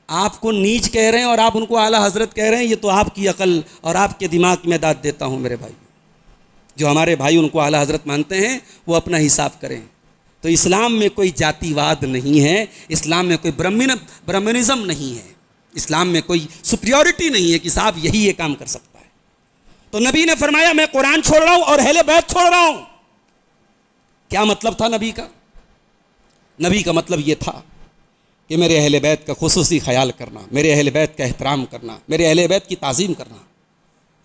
آپ کو نیچ کہہ رہے ہیں اور آپ ان کو اعلیٰ حضرت کہہ رہے ہیں، یہ تو آپ کی عقل اور آپ کے دماغ میں داد دیتا ہوں میرے بھائی۔ جو ہمارے بھائی ان کو اعلیٰ حضرت مانتے ہیں وہ اپنا حساب کریں۔ تو اسلام میں کوئی جاتی واد نہیں ہے، اسلام میں کوئی برہمنزم نہیں ہے، اسلام میں کوئی سپریورٹی نہیں ہے کہ صاحب یہی یہ کام کر سکتا ہے۔ تو نبی نے فرمایا میں قرآن چھوڑ رہا ہوں اور اہل بیت چھوڑ رہا ہوں۔ کیا مطلب تھا نبی کا؟ نبی کا مطلب یہ تھا کہ میرے اہل بیت کا خصوصی خیال کرنا، میرے اہل بیت کا احترام کرنا، میرے اہل بیت کی تعظیم کرنا۔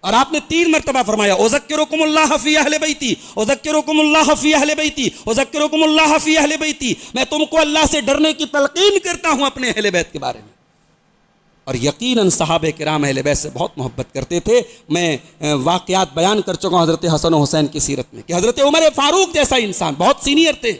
اور آپ نے 3 مرتبہ فرمایا اذکرکم اللہ فی اہل بیتی، اذکرکم اللہ فی اہل بیتی، اذکرکم اللہ فی اہل بیتی، میں تم کو اللہ سے ڈرنے کی تلقین کرتا ہوں اپنے اہل بیت کے بارے میں۔ اور یقیناً صحابہ کرام اہل بیت سے بہت محبت کرتے تھے۔ میں واقعات بیان کر چکا ہوں حضرت حسن و حسین کی سیرت میں کہ حضرت عمر فاروق جیسا انسان، بہت سینئر تھے،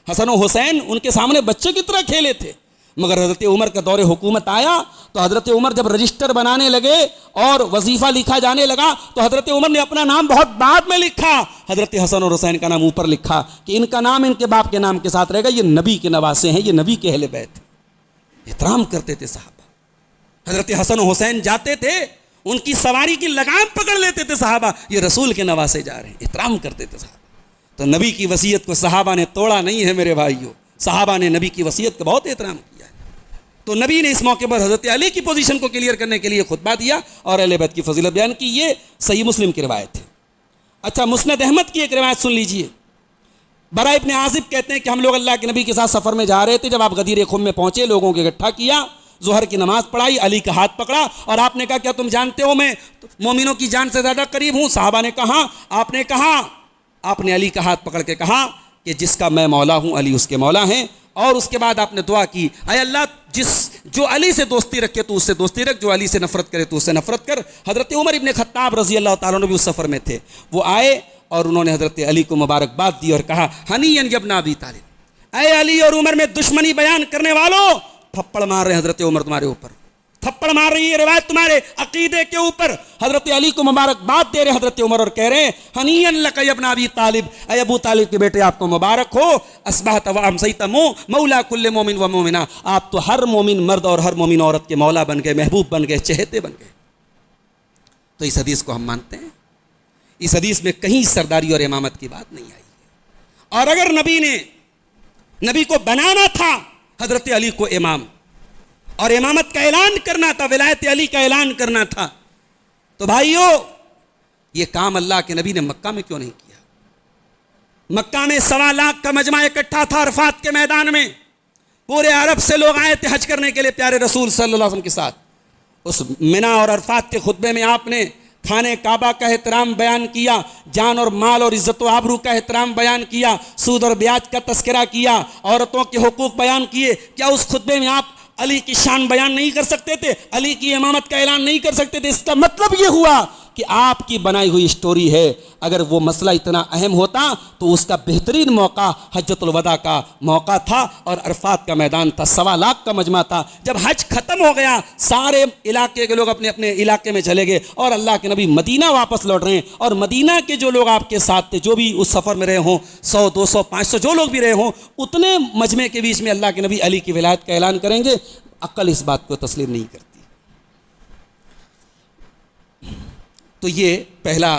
حسن و حسین ان کے سامنے بچے کی طرح کھیلے تھے، مگر حضرت عمر کا دور حکومت آیا تو حضرت عمر جب رجسٹر بنانے لگے اور وظیفہ لکھا جانے لگا تو حضرت عمر نے اپنا نام بہت بعد میں لکھا، حضرت حسن اور حسین کا نام اوپر لکھا کہ ان کا نام ان کے باپ کے نام کے ساتھ رہے گا، یہ نبی کے نواسے ہیں، یہ نبی کے اہل بیت ہیں۔ احترام کرتے تھے صحابہ۔ حضرت حسن و حسین جاتے تھے، ان کی سواری کی لگام پکڑ لیتے تھے صحابہ، یہ رسول کے نواسے جا رہے ہیں، احترام کرتے تھے صحابہ۔ تو نبی کی وصیت کو صحابہ نے توڑا نہیں ہے میرے بھائیوں، صحابہ نے نبی کی وصیت کا بہت احترام کیا ہے۔ تو نبی نے اس موقع پر حضرت علی کی پوزیشن کو کلیئر کرنے کے لیے خطبہ دیا اور اہل بیت کی فضیلت بیان کی۔ یہ صحیح مسلم کی روایت ہے۔ اچھا، مسند احمد کی ایک روایت سن لیجئے۔ برا ابن عازب کہتے ہیں کہ ہم لوگ اللہ کے نبی کے ساتھ سفر میں جا رہے تھے، جب آپ غدیر خم میں پہنچے، لوگوں کو اکٹھا کیا، ظہر کی نماز پڑھائی، علی کا ہاتھ پکڑا اور آپ نے کہا کیا تم جانتے ہو میں مومنوں کی جان سے زیادہ قریب ہوں؟ صحابہ نے کہا، آپ نے علی کا ہاتھ پکڑ کے کہا کہ جس کا میں مولا ہوں علی اس کے مولا ہیں، اور اس کے بعد آپ نے دعا کی، اے اللہ جو علی سے دوستی رکھے تو اس سے دوستی رکھ، جو علی سے نفرت کرے تو اس سے نفرت کر۔ حضرت عمر ابن خطاب رضی اللہ تعالیٰ عنہ بھی اس سفر میں تھے، وہ آئے اور انہوں نے حضرت علی کو مبارکباد دی اور کہا، ہنیئن ابن ابی طالب، اے علی اور عمر میں دشمنی بیان کرنے والوں، تھپڑ مار رہے ہیں حضرت عمر تمہارے اوپر، تھپڑ مار رہی ہے روایت تمہارے عقیدے کے اوپر۔ حضرت علی کو مبارکباد دے رہے حضرت عمر اور کہہ رہے ہیں، ہنیئن لک ابن ابی طالب، اے ابو طالب کے بیٹے آپ کو مبارک ہو، اصبحت و امسیت مولا کل مومن و مومنہ، آپ تو ہر مومن مرد اور ہر مومن عورت کے مولا بن گئے، محبوب بن گئے، چہتے بن گئے۔ تو اس حدیث کو ہم مانتے ہیں، اس حدیث میں کہیں سرداری اور امامت کی بات نہیں آئی ہے۔ اور اگر نبی کو بنانا تھا حضرت علی کو امام اور امامت کا اعلان کرنا تھا، ولایت علی کا اعلان کرنا تھا، تو بھائیو یہ کام اللہ کے نبی نے مکہ میں کیوں نہیں کیا؟ مکہ میں 1.25 لاکھ کا مجمع اکٹھا تھا عرفات کے میدان میں، پورے عرب سے لوگ آئے تھے حج کرنے کے لیے پیارے رسول صلی اللہ علیہ وسلم کے ساتھ۔ اس منی اور عرفات کے خطبے میں آپ نے خانہ کعبہ کا احترام بیان کیا، جان اور مال اور عزت و آبرو کا احترام بیان کیا، سود اور بیاج کا تذکرہ کیا، عورتوں کے حقوق بیان کیے۔ کیا اس خطبے میں آپ علی کی شان بیان نہیں کر سکتے تھے؟ علی کی امامت کا اعلان نہیں کر سکتے تھے؟ اس کا مطلب یہ ہوا کہ آپ کی بنائی ہوئی اسٹوری ہے۔ اگر وہ مسئلہ اتنا اہم ہوتا تو اس کا بہترین موقع حجۃ الوداع کا موقع تھا اور عرفات کا میدان تھا، 1.25 لاکھ کا مجمع تھا۔ جب حج ختم ہو گیا، سارے علاقے کے لوگ اپنے اپنے علاقے میں چلے گئے اور اللہ کے نبی مدینہ واپس لوٹ رہے ہیں، اور مدینہ کے جو لوگ آپ کے ساتھ تھے، جو بھی اس سفر میں رہے ہوں، 100 200 500 جو لوگ بھی رہے ہوں، اتنے مجمع کے بیچ میں اللہ کے نبی علی کی ولایت کا اعلان کریں گے؟ عقل اس بات کو تسلیم نہیں کرتی۔ تو یہ پہلا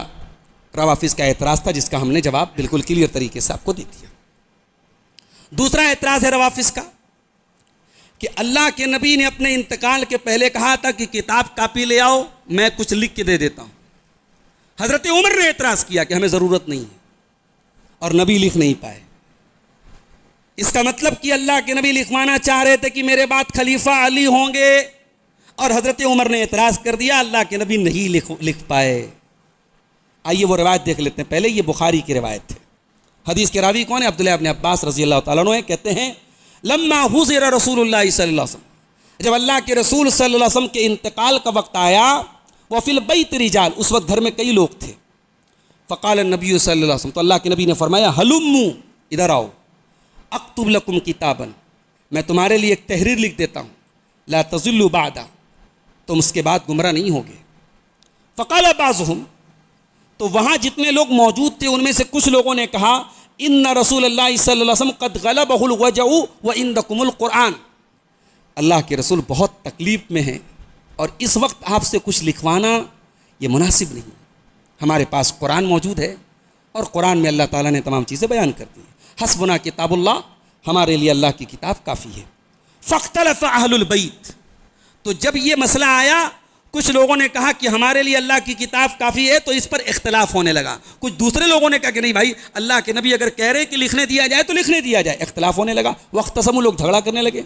روافظ کا اعتراض تھا جس کا ہم نے جواب بالکل کلیئر طریقے سے آپ کو دے دیا۔ دوسرا اعتراض ہے روافظ کا کہ اللہ کے نبی نے اپنے انتقال کے پہلے کہا تھا کہ کتاب کاپی لے آؤ، میں کچھ لکھ کے دے دیتا ہوں۔ حضرت عمر نے اعتراض کیا کہ ہمیں ضرورت نہیں ہے، اور نبی لکھ نہیں پائے۔ اس کا مطلب کہ اللہ کے نبی لکھوانا چاہ رہے تھے کہ میرے بعد خلیفہ علی ہوں گے، اور حضرت عمر نے اعتراض کر دیا اللہ کے نبی نہیں لکھ پائے۔ آئیے وہ روایت دیکھ لیتے ہیں۔ پہلے یہ بخاری کی روایت ہے۔ حدیث کے راوی کون ہے؟ عبداللہ ابن عباس رضی اللہ تعالیٰ عنہ کہتے ہیں، لما حضر رسول اللہ صلی اللہ علیہ وسلم، جب اللہ کے رسول صلی اللہ علیہ وسلم کے انتقال کا وقت آیا، وفی البیت رجال، اس وقت گھر میں کئی لوگ تھے، فقال النبی صلی اللہ علیہ وسلم، تو اللہ کے نبی نے فرمایا، ہلموا، ادھر آؤ، اکتب لکم کتابا، میں تمہارے لیے ایک تحریر لکھ دیتا ہوں، لا تضلوا بعدا، تم اس کے بعد گمراہ نہیں ہوگے۔ فقال بعضهم، تو وہاں جتنے لوگ موجود تھے ان میں سے کچھ لوگوں نے کہا، ان رسول اللہ صلی اللہ علیہ وسلم قد غلبہ الوجع وعندکم القرآن، اللہ کے رسول بہت تکلیف میں ہیں اور اس وقت آپ سے کچھ لکھوانا یہ مناسب نہیں، ہمارے پاس قرآن موجود ہے اور قرآن میں اللہ تعالیٰ نے تمام چیزیں بیان کر دی ہیں، حسبنا کتاب اللہ، ہمارے لیے اللہ کی کتاب کافی ہے۔ فاختلف اہل البیت، تو جب یہ مسئلہ آیا، کچھ لوگوں نے کہا کہ ہمارے لیے اللہ کی کتاب کافی ہے، تو اس پر اختلاف ہونے لگا۔ کچھ دوسرے لوگوں نے کہا کہ نہیں بھائی، اللہ کے نبی اگر کہہ رہے کہ لکھنے دیا جائے تو لکھنے دیا جائے، اختلاف ہونے لگا۔ واختصموا، لوگ جھگڑا کرنے لگے۔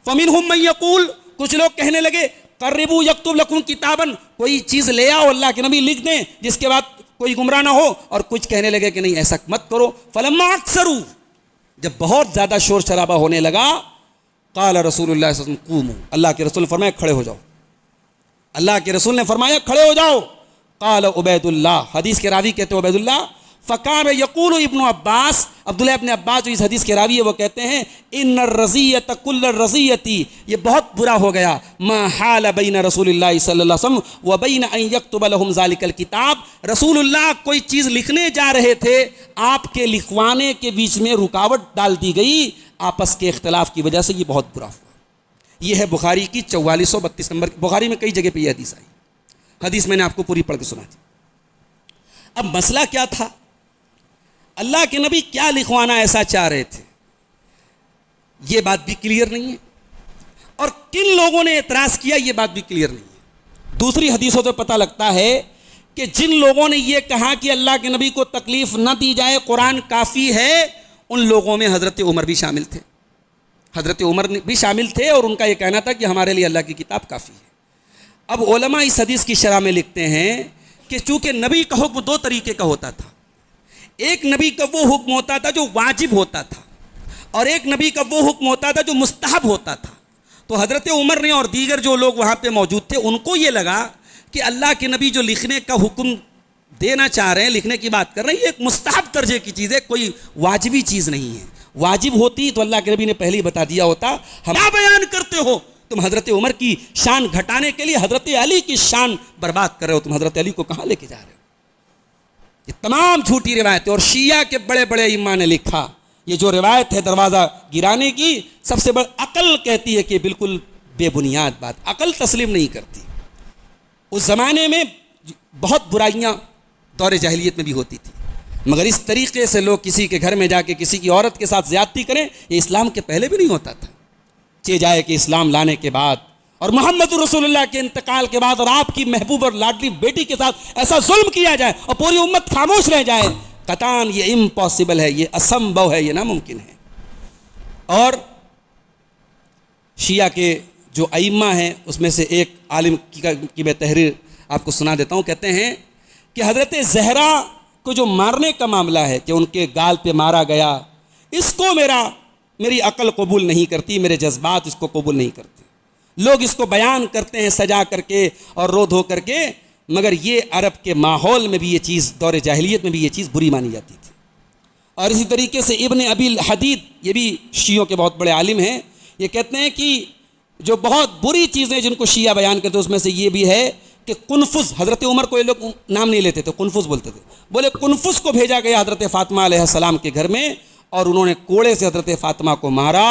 فمنہم من یقول، کچھ لوگ کہنے لگے، قربوا یکتب لکم کتابا، کوئی چیز لے آؤ اللہ کے نبی لکھ دیں جس کے بعد کوئی گمراہ نہ ہو، اور کچھ کہنے لگے کہ نہیں ایسا مت کرو۔ فلما اکثروا، جب بہت زیادہ شور شرابہ ہونے لگا، قال رسول اللہ صلی اللہ علیہ وسلم قوموا، اللہ کے رسول نے فرمایا کھڑے ہو جاؤ، اللہ کے رسول نے فرمایا کھڑے ہو جاؤ۔ قال عبید اللہ، حدیث کے راوی کہتے ہیں عبید اللہ، فکان یقول ابن عباس، عبداللہ ابن عباس جو اس حدیث کے راوی ہے وہ کہتے ہیں، ان الرزیۃ کل الرزیۃ، یہ بہت برا ہو گیا، ما حال بین رسول اللہ صلی اللہ علیہ وسلم وبین ان یکتب لهم ذلک الکتاب، رسول اللہ کوئی چیز لکھنے جا رہے تھے، آپ کے لکھوانے کے بیچ میں رکاوٹ ڈال دی گئی، آپس کے اختلاف کی وجہ سے یہ بہت برا ہوا۔ یہ ہے بخاری کی 4432 نمبر، بخاری میں کئی جگہ پہ یہ حدیث آئی۔ حدیث میں نے آپ کو پوری پڑھ کے سنا دی. اب مسئلہ کیا تھا؟ اللہ کے نبی کیا لکھوانا ایسا چاہ رہے تھے، یہ بات بھی کلیئر نہیں ہے، اور کن لوگوں نے اعتراض کیا یہ بات بھی کلیئر نہیں ہے. دوسری حدیثوں سے پتہ لگتا ہے کہ جن لوگوں نے یہ کہا کہ اللہ کے نبی کو تکلیف نہ دی جائے، قرآن کافی ہے، ان لوگوں میں حضرت عمر بھی شامل تھے. حضرت عمر بھی شامل تھے اور ان کا یہ کہنا تھا کہ ہمارے لیے اللہ کی کتاب کافی ہے. اب علماء اس حدیث کی شرح میں لکھتے ہیں کہ چونکہ نبی کا حکم دو طریقے کا ہوتا تھا. ایک نبی کا وہ حکم ہوتا تھا جو واجب ہوتا تھا، اور ایک نبی کا وہ حکم ہوتا تھا جو مستحب ہوتا تھا. تو حضرت عمر نے اور دیگر جو لوگ وہاں پہ موجود تھے ان کو یہ لگا کہ اللہ کے نبی جو لکھنے کا حکم دینا چاہ رہے ہیں، لکھنے کی بات کر رہے ہیں، یہ ایک مستحب درجے کی چیز ہے، کوئی واجبی چیز نہیں ہے. واجب ہوتی تو اللہ کے نبی نے پہلے ہی بتا دیا ہوتا. ہم کیا بیان کرتے ہو تم؟ حضرت عمر کی شان گھٹانے کے لیے حضرت علی کی شان برباد کر رہے ہو. تم حضرت علی کو کہاں لے کے جا رہے ہو؟ یہ تمام جھوٹی روایتیں. اور شیعہ کے بڑے بڑے امام نے لکھا یہ جو روایت ہے دروازہ گرانے کی، سب سے بڑی عقل کہتی ہے کہ بالکل بے بنیاد بات، عقل تسلیم نہیں کرتی. اس زمانے میں بہت برائیاں دور جاہلیت میں بھی ہوتی تھی، مگر اس طریقے سے لوگ کسی کے گھر میں جا کے کسی کی عورت کے ساتھ زیادتی کریں، یہ اسلام کے پہلے بھی نہیں ہوتا تھا. چے جائے کہ اسلام لانے کے بعد اور محمد رسول اللہ کے انتقال کے بعد اور آپ کی محبوب اور لاڈلی بیٹی کے ساتھ ایسا ظلم کیا جائے اور پوری امت خاموش رہ جائے، قطعاً یہ امپاسبل ہے، یہ اسمبھو ہے، یہ ناممکن ہے. اور شیعہ کے جو ائمہ ہیں اس میں سے ایک عالم کی میں تحریر آپ کو سنا دیتا ہوں. کہتے ہیں کہ حضرت زہرا کو جو مارنے کا معاملہ ہے کہ ان کے گال پہ مارا گیا، اس کو میری عقل قبول نہیں کرتی، میرے جذبات اس کو قبول نہیں کرتے. لوگ اس کو بیان کرتے ہیں سجا کر کے اور رو دھو کر کے، مگر یہ عرب کے ماحول میں بھی یہ چیز، دور جاہلیت میں بھی یہ چیز بری مانی جاتی تھی. اور اسی طریقے سے ابن ابی الحدید، یہ بھی شیعوں کے بہت بڑے عالم ہیں، یہ کہتے ہیں کہ جو بہت بری چیزیں جن کو شیعہ بیان کرتے ہیں اس میں سے یہ بھی ہے کہ قنفذ، حضرت عمر کو یہ لوگ نام نہیں لیتے تھے، قنفذ بولتے تھے. بولے قنفذ کو بھیجا گیا حضرت فاطمہ علیہ السلام کے گھر میں، اور انہوں نے کوڑے سے حضرت فاطمہ کو مارا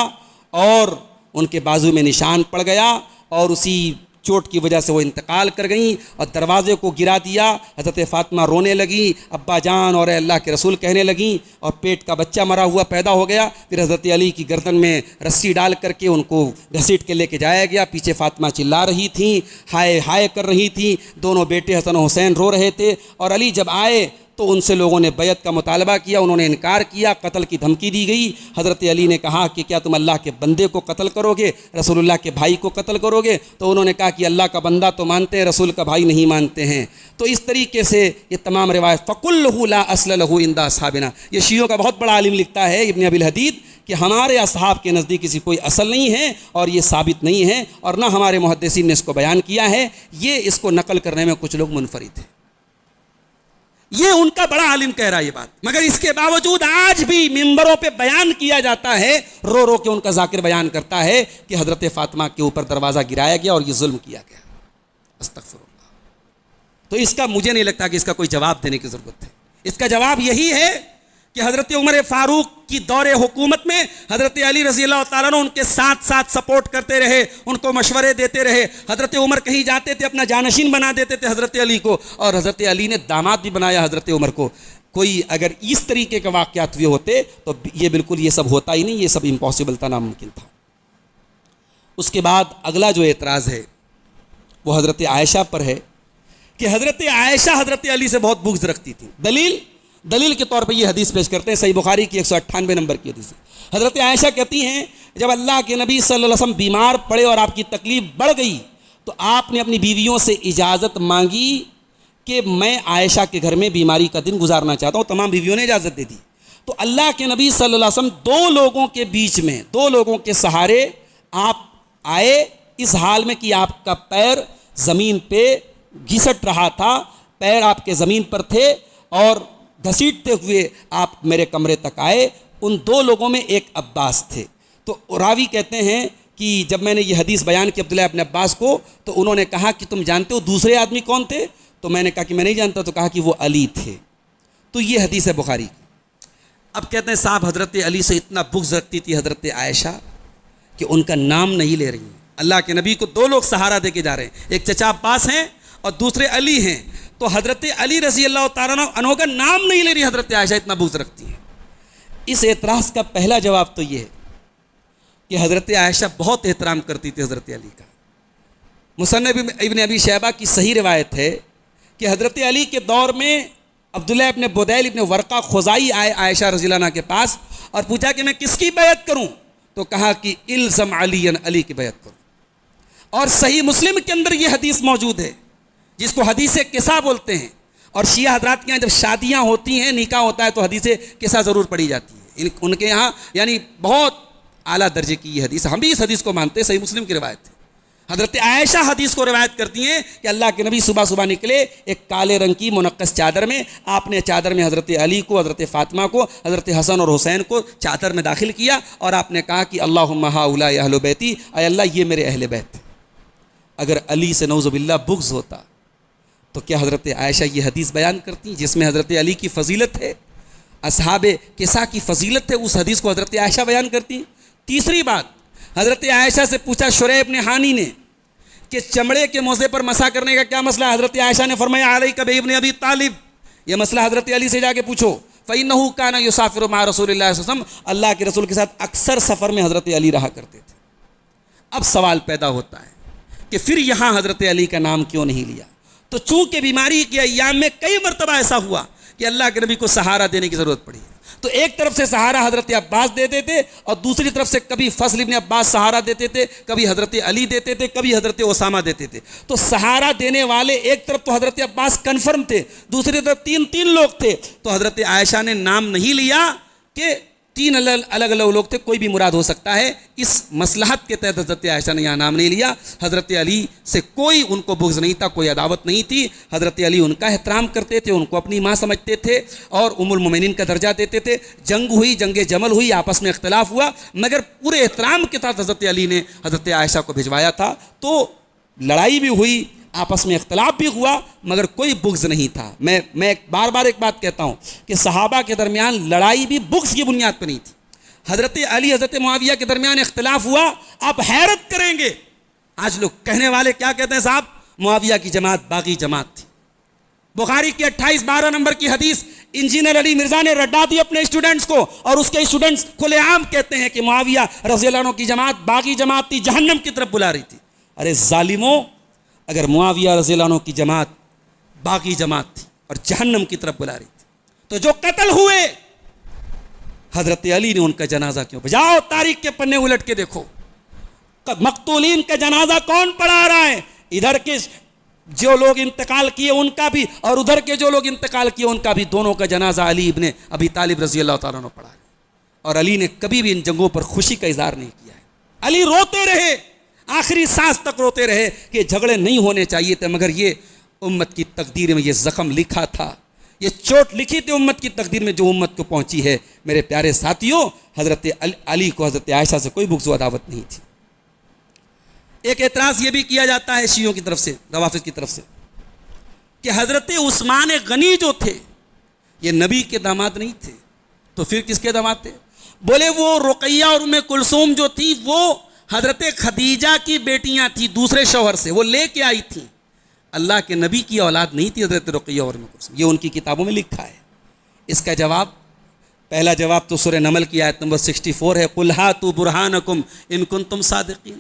اور ان کے بازو میں نشان پڑ گیا، اور اسی چوٹ کی وجہ سے وہ انتقال کر گئیں اور دروازے کو گرا دیا. حضرت فاطمہ رونے لگیں، ابا جان اور اے اللہ کے رسول کہنے لگیں، اور پیٹ کا بچہ مرا ہوا پیدا ہو گیا. پھر حضرت علی کی گردن میں رسی ڈال کر کے ان کو گھسیٹ کے لے کے جایا گیا. پیچھے فاطمہ چلا رہی تھیں، ہائے ہائے کر رہی تھیں. دونوں بیٹے حسن و حسین رو رہے تھے، اور علی جب آئے تو ان سے لوگوں نے بیعت کا مطالبہ کیا، انہوں نے انکار کیا، قتل کی دھمکی دی گئی. حضرت علی نے کہا کہ کیا تم اللہ کے بندے کو قتل کرو گے، رسول اللہ کے بھائی کو قتل کرو گے؟ تو انہوں نے کہا کہ اللہ کا بندہ تو مانتے ہیں، رسول کا بھائی نہیں مانتے ہیں. تو اس طریقے سے یہ تمام روایت فَقُلْهُ لَا أَصْلَ لَهُ عِنْدَ أَصْحَابِنَا، یہ شیعوں کا بہت بڑا عالم لکھتا ہے ابن ابی الحدید کہ ہمارے اصحاب کے نزدیک کسی کوئی اصل نہیں ہے اور یہ ثابت نہیں ہے، اور نہ ہمارے محدثین نے اس کو بیان کیا ہے. یہ اس کو نقل کرنے میں کچھ لوگ منفرد ہیں. یہ ان کا بڑا عالم کہہ رہا ہے یہ بات، مگر اس کے باوجود آج بھی ممبروں پہ بیان کیا جاتا ہے، رو رو کے ان کا ذاکر بیان کرتا ہے کہ حضرت فاطمہ کے اوپر دروازہ گرایا گیا اور یہ ظلم کیا گیا. استغفر اللہ. تو اس کا مجھے نہیں لگتا کہ اس کا کوئی جواب دینے کی ضرورت ہے. اس کا جواب یہی ہے کہ حضرت عمر فاروق کی دور حکومت میں حضرت علی رضی اللہ تعالیٰ عنہ ان کے ساتھ ساتھ سپورٹ کرتے رہے، ان کو مشورے دیتے رہے. حضرت عمر کہیں جاتے تھے اپنا جانشین بنا دیتے تھے حضرت علی کو، اور حضرت علی نے داماد بھی بنایا حضرت عمر کو. کوئی اگر اس طریقے کے واقعات ہوئے ہوتے تو یہ بالکل یہ سب ہوتا ہی نہیں، یہ سب امپاسبل تھا، ناممکن تھا. اس کے بعد اگلا جو اعتراض ہے وہ حضرت عائشہ پر ہے کہ حضرت عائشہ حضرت علی سے بہت بغض رکھتی تھی. دلیل کے طور پہ یہ حدیث پیش کرتے ہیں، صحیح بخاری کی 198 نمبر کی حدیث ہے. حضرت عائشہ کہتی ہیں جب اللہ کے نبی صلی اللہ علیہ وسلم بیمار پڑے اور آپ کی تکلیف بڑھ گئی تو آپ نے اپنی بیویوں سے اجازت مانگی کہ میں عائشہ کے گھر میں بیماری کا دن گزارنا چاہتا ہوں. تمام بیویوں نے اجازت دے دی. تو اللہ کے نبی صلی اللہ علیہ وسلم دو لوگوں کے بیچ میں، دو لوگوں کے سہارے آپ آئے، اس حال میں کہ آپ کا پیر زمین پہ گھسٹ رہا تھا، پیر آپ کے زمین پر تھے اور گھسیٹتے ہوئے آپ میرے کمرے تک آئے. ان دو لوگوں میں ایک عباس تھے. تو راوی کہتے ہیں کہ جب میں نے یہ حدیث بیان کی عبداللہ ابن عباس کو تو انہوں نے کہا کہ تم جانتے ہو دوسرے آدمی کون تھے؟ تو میں نے کہا کہ میں نہیں جانتا. تو کہا کہ وہ علی تھے. تو یہ حدیث ہے بخاری کی. اب کہتے ہیں صاحب حضرت علی سے اتنا بغض رکھتی تھی حضرت عائشہ کہ ان کا نام نہیں لے رہی ہیں. اللہ کے نبی کو دو لوگ سہارا دے کے جا رہے ہیں، ایک چچا عباس ہیں اور دوسرے علی ہیں، تو حضرت علی رضی اللہ تعالیٰ عنہ کا نام نہیں لے رہی حضرت عائشہ، اتنا بغض رکھتی ہیں۔ اس اعتراض کا پہلا جواب تو یہ ہے کہ حضرت عائشہ بہت احترام کرتی تھی حضرت علی کا۔ مصنف ابن ابی شیبہ کی صحیح روایت ہے کہ حضرت علی کے دور میں عبداللہ ابن بدیل ابن ورقہ خزائی آئے عائشہ رضی اللہ عنہ کے پاس اور پوچھا کہ میں کس کی بیعت کروں، تو کہا کہ الزم علی، علی کی بیعت کروں۔ اور صحیح مسلم کے اندر یہ حدیث موجود ہے جس کو حدیث قصہ بولتے ہیں، اور شیعہ حضرات کے یہاں جب شادیاں ہوتی ہیں، نکاح ہوتا ہے، تو حدیث قصہ ضرور پڑھی جاتی ہے ان کے یہاں، یعنی بہت اعلیٰ درجے کی یہ حدیث، ہم بھی اس حدیث کو مانتے ہیں، صحیح مسلم کی روایت ہے۔ حضرت عائشہ حدیث کو روایت کرتی ہیں کہ اللہ کے نبی صبح صبح نکلے ایک کالے رنگ کی منقش چادر میں، آپ نے چادر میں حضرت علی کو، حضرت فاطمہ کو، حضرت حسن اور حسین کو چادر میں داخل کیا، اور آپ نے کہا کہ اللہم ہؤلاء اہل بیتی، اے اللہ یہ میرے اہل بیت۔ اگر علی سے نعوذ باللہ بغض ہوتا تو کیا حضرت عائشہ یہ حدیث بیان کرتی جس میں حضرت علی کی فضیلت ہے، اصحاب کسا کی فضیلت ہے، اس حدیث کو حضرت عائشہ بیان کرتی۔ تیسری بات، حضرت عائشہ سے پوچھا شریح ابن حانی نے کہ چمڑے کے موزے پر مسح کرنے کا کیا مسئلہ ہے، حضرت عائشہ نے فرمایا علیک بابن ابی طالب، یہ مسئلہ حضرت علی سے جا کے پوچھو، فإنہ کان یسافر مع رسول اللہ صلی اللہ علیہ وسلم، اللہ کے رسول کے ساتھ اکثر سفر میں حضرت علی رہا کرتے تھے۔ اب سوال پیدا ہوتا ہے کہ پھر یہاں حضرت علی کا نام کیوں نہیں لیا؟ تو چونکہ بیماری کے ایام میں کئی مرتبہ ایسا ہوا کہ اللہ کے نبی کو سہارا دینے کی ضرورت پڑی، تو ایک طرف سے سہارا حضرت عباس دیتے تھے، اور دوسری طرف سے کبھی فضل ابن عباس سہارا دیتے تھے، کبھی حضرت علی دیتے تھے، کبھی حضرت اسامہ دیتے تھے۔ تو سہارا دینے والے ایک طرف تو حضرت عباس کنفرم تھے، دوسری طرف تین لوگ تھے، تو حضرت عائشہ نے نام نہیں لیا کہ تین الگ الگ لوگ تھے، کوئی بھی مراد ہو سکتا ہے۔ اس مصلحت کے تحت حضرت عائشہ نے یہاں نام نہیں لیا۔ حضرت علی سے کوئی ان کو بغض نہیں تھا، کوئی عداوت نہیں تھی، حضرت علی ان کا احترام کرتے تھے، ان کو اپنی ماں سمجھتے تھے اور ام المومنین کا درجہ دیتے تھے۔ جنگ ہوئی، جنگ جمل ہوئی، آپس میں اختلاف ہوا، مگر پورے احترام کے ساتھ حضرت علی نے حضرت عائشہ کو بھجوایا تھا۔ تو لڑائی بھی ہوئی، آپس میں اختلاف بھی ہوا، مگر کوئی بغض نہیں تھا۔ میں بار بار ایک بات کہتا ہوں کہ صحابہ کے درمیان لڑائی بھی بغض کی بنیاد پہ نہیں تھی۔ حضرت علی حضرت معاویہ کے درمیان اختلاف ہوا، آپ حیرت کریں گے آج لوگ کہنے والے کیا کہتے ہیں، صاحب معاویہ کی جماعت باغی جماعت تھی۔ بخاری کی 28-12 نمبر کی حدیث انجینئر علی مرزا نے رٹا دی اپنے اسٹوڈنٹس کو، اور اس کے اسٹوڈنٹس کھلے عام کہتے ہیں کہ معاویہ رضی اللہ عنہ کی جماعت باغی جماعت تھی، جہنم کی طرف بلا رہی تھی۔ ارے ظالموں، اگر معاویہ رضی اللہ عنہ کی جماعت باغی جماعت تھی اور جہنم کی طرف بلا رہی تھی، تو جو قتل ہوئے حضرت علی نے ان کا جنازہ کیوں؟ جاؤ تاریخ کے پنے الٹ کے دیکھو، مقتولین کا جنازہ کون پڑھا رہا ہے؟ ادھر کے جو لوگ انتقال کیے ان کا بھی، اور ادھر کے جو لوگ انتقال کیے ان کا بھی، دونوں کا جنازہ علی ابن ابی طالب رضی اللہ تعالیٰ عنہ پڑھا ہے۔ اور علی نے کبھی بھی ان جنگوں پر خوشی کا اظہار نہیں کیا ہے۔ علی روتے رہے، آخری سانس تک روتے رہے کہ جھگڑے نہیں ہونے چاہیے تھے، مگر یہ امت کی تقدیر میں یہ زخم لکھا تھا، یہ چوٹ لکھی تھی امت کی تقدیر میں جو امت کو پہنچی ہے۔ میرے پیارے ساتھیوں، حضرت علی کو حضرت عائشہ سے کوئی بغض و عداوت نہیں تھی۔ ایک اعتراض یہ بھی کیا جاتا ہے شیعوں کی طرف سے، روافض کی طرف سے، کہ حضرت عثمان غنی جو تھے یہ نبی کے داماد نہیں تھے، تو پھر کس کے داماد تھے؟ بولے وہ رقیہ اور ام کلثوم جو تھی وہ حضرت خدیجہ کی بیٹیاں تھیں، دوسرے شوہر سے وہ لے کے آئی تھیں، اللہ کے نبی کی اولاد نہیں تھی حضرت رقیہ اور ام کلثوم، یہ ان کی کتابوں میں لکھا ہے۔ اس کا جواب، پہلا جواب تو سورہ نمل کی آیت نمبر 64 ہے، قُلْ هَاتُوا بُرْهَانَكُمْ إِن كُنتُمْ صَادِقِينَ۔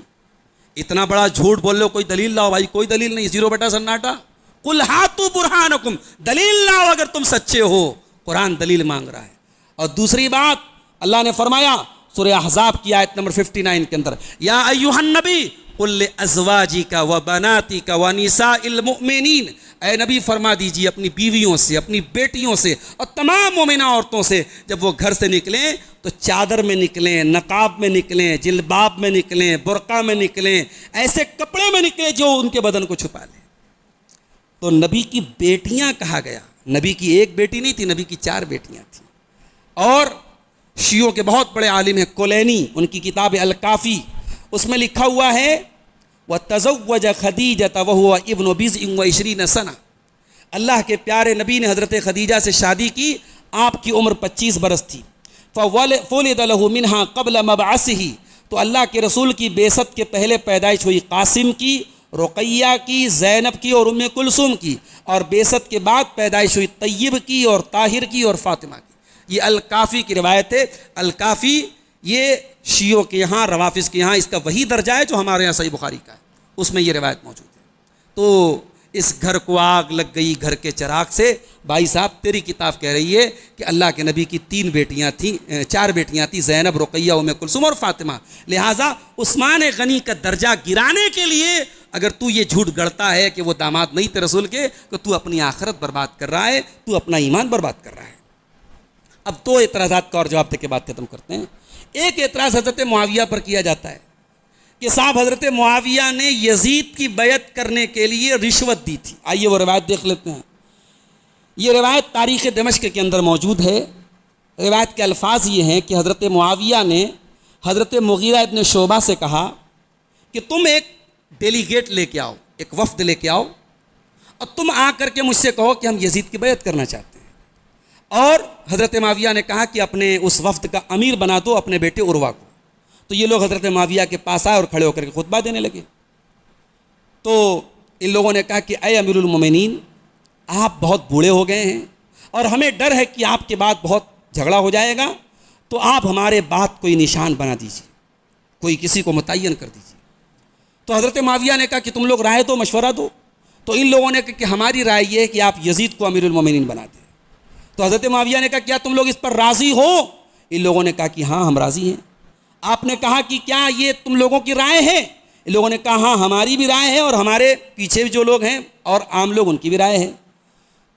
اتنا بڑا جھوٹ بول لو، کوئی دلیل لاؤ۔ بھائی کوئی دلیل نہیں، 0 سناٹا۔ قُلْ هَاتُوا بُرْهَانَكُمْ، دلیل لاؤ اگر تم سچے ہو۔ قرآن دلیل مانگ رہا ہے۔ اور دوسری بات اللہ نے فرمایا سورہ احزاب کی آیت نمبر 59 کے اندر، یا ایھا النبی قل لازواجک وبناتک ونساء المؤمنین، اے نبی فرما دیجیے اپنی بیویوں سے، اپنی بیٹیوں سے اور تمام مومنہ عورتوں سے، جب وہ گھر سے نکلیں تو چادر میں نکلیں، نقاب میں نکلیں، جلباب میں نکلیں، برقع میں نکلیں، ایسے کپڑے میں نکلیں جو ان کے بدن کو چھپا لیں۔ تو نبی کی بیٹیاں کہا گیا، نبی کی ایک بیٹی نہیں تھی، نبی کی 4 بیٹیاں تھیں۔ اور شیعوں کے بہت بڑے عالم ہیں کلینی، ان کی کتاب الکافی، اس میں لکھا ہوا ہے وَتَزَوَّجَ خَدِیجَةَ وَهُوَ ابْنُ بِضْعٍ وَعِشْرِينَ سَنَةً، اللہ کے پیارے نبی نے حضرت خدیجہ سے شادی کی، آپ کی عمر 25 برس تھی۔ فَوَلِدَ لَهُ مِنْهَا قَبْلَ مَبْعَثِهِ، تو اللہ کے رسول کی بعثت کے پہلے پیدائش ہوئی قاسم کی رقیہ کی، زینب کی اور ام کلثوم کی، اور بعثت کے بعد پیدائش ہوئی طیب کی اور طاہر کی اور فاطمہ کی۔ یہ الکافی کی روایت ہے۔ الکافی یہ شیعوں کے یہاں، روافظ کے یہاں اس کا وہی درجہ ہے جو ہمارے یہاں صحیح بخاری کا ہے، اس میں یہ روایت موجود ہے۔ تو اس گھر کو آگ لگ گئی گھر کے چراغ سے، بھائی صاحب تیری کتاب کہہ رہی ہے کہ اللہ کے نبی کی 3 بیٹیاں تھیں، 4 بیٹیاں تھیں، زینب، رقیہ، ام کلثوم اور فاطمہ، لہٰذا عثمان غنی کا درجہ گرانے کے لیے اگر تو یہ جھوٹ گڑتا ہے کہ وہ داماد نہیں تھے رسول کے، تو تو اپنی آخرت برباد کر رہا ہے، تو اپنا ایمان برباد کر رہا ہے۔ اب 2 اعتراضات کا اور جواب دے کے بات ختم کرتے ہیں۔ ایک اعتراض حضرت معاویہ پر کیا جاتا ہے کہ صاحب حضرت معاویہ نے یزید کی بیعت کرنے کے لیے رشوت دی تھی۔ آئیے وہ روایت دیکھ لیتے ہیں۔ یہ روایت تاریخ دمشق کے اندر موجود ہے۔ روایت کے الفاظ یہ ہیں کہ حضرت معاویہ نے حضرت مغیرہ ابن شعبہ سے کہا کہ تم ایک ڈیلیگیٹ لے کے آؤ، ایک وفد لے کے آؤ، اور تم آ کر کے مجھ سے کہو کہ ہم یزید کی بیعت کرنا چاہتے ہیں۔ اور حضرت معاویہ نے کہا کہ اپنے اس وفد کا امیر بنا دو اپنے بیٹے عروہ کو۔ تو یہ لوگ حضرت معاویہ کے پاس آئے اور کھڑے ہو کر کے خطبہ دینے لگے۔ تو ان لوگوں نے کہا کہ اے امیر المومنین، آپ بہت بوڑھے ہو گئے ہیں اور ہمیں ڈر ہے کہ آپ کے بعد بہت جھگڑا ہو جائے گا، تو آپ ہمارے بات کوئی نشان بنا دیجیے، کوئی کسی کو متعین کر دیجیے۔ تو حضرت معاویہ نے کہا کہ تم لوگ رائے دو، مشورہ دو۔ تو ان لوگوں نے کہا کہ ہماری رائے یہ ہے کہ آپ یزید کو امیر المومنین بنا دیں۔ تو حضرت معاویہ نے کہا کیا تم لوگ اس پر راضی ہو؟ ان لوگوں نے کہا کہ ہاں ہم راضی ہیں۔ آپ نے کہا کہ کیا یہ تم لوگوں کی رائے ہے؟ ان لوگوں نے کہا ہاں ہماری بھی رائے ہے اور ہمارے پیچھے جو لوگ ہیں اور عام لوگ ان کی بھی رائے ہے۔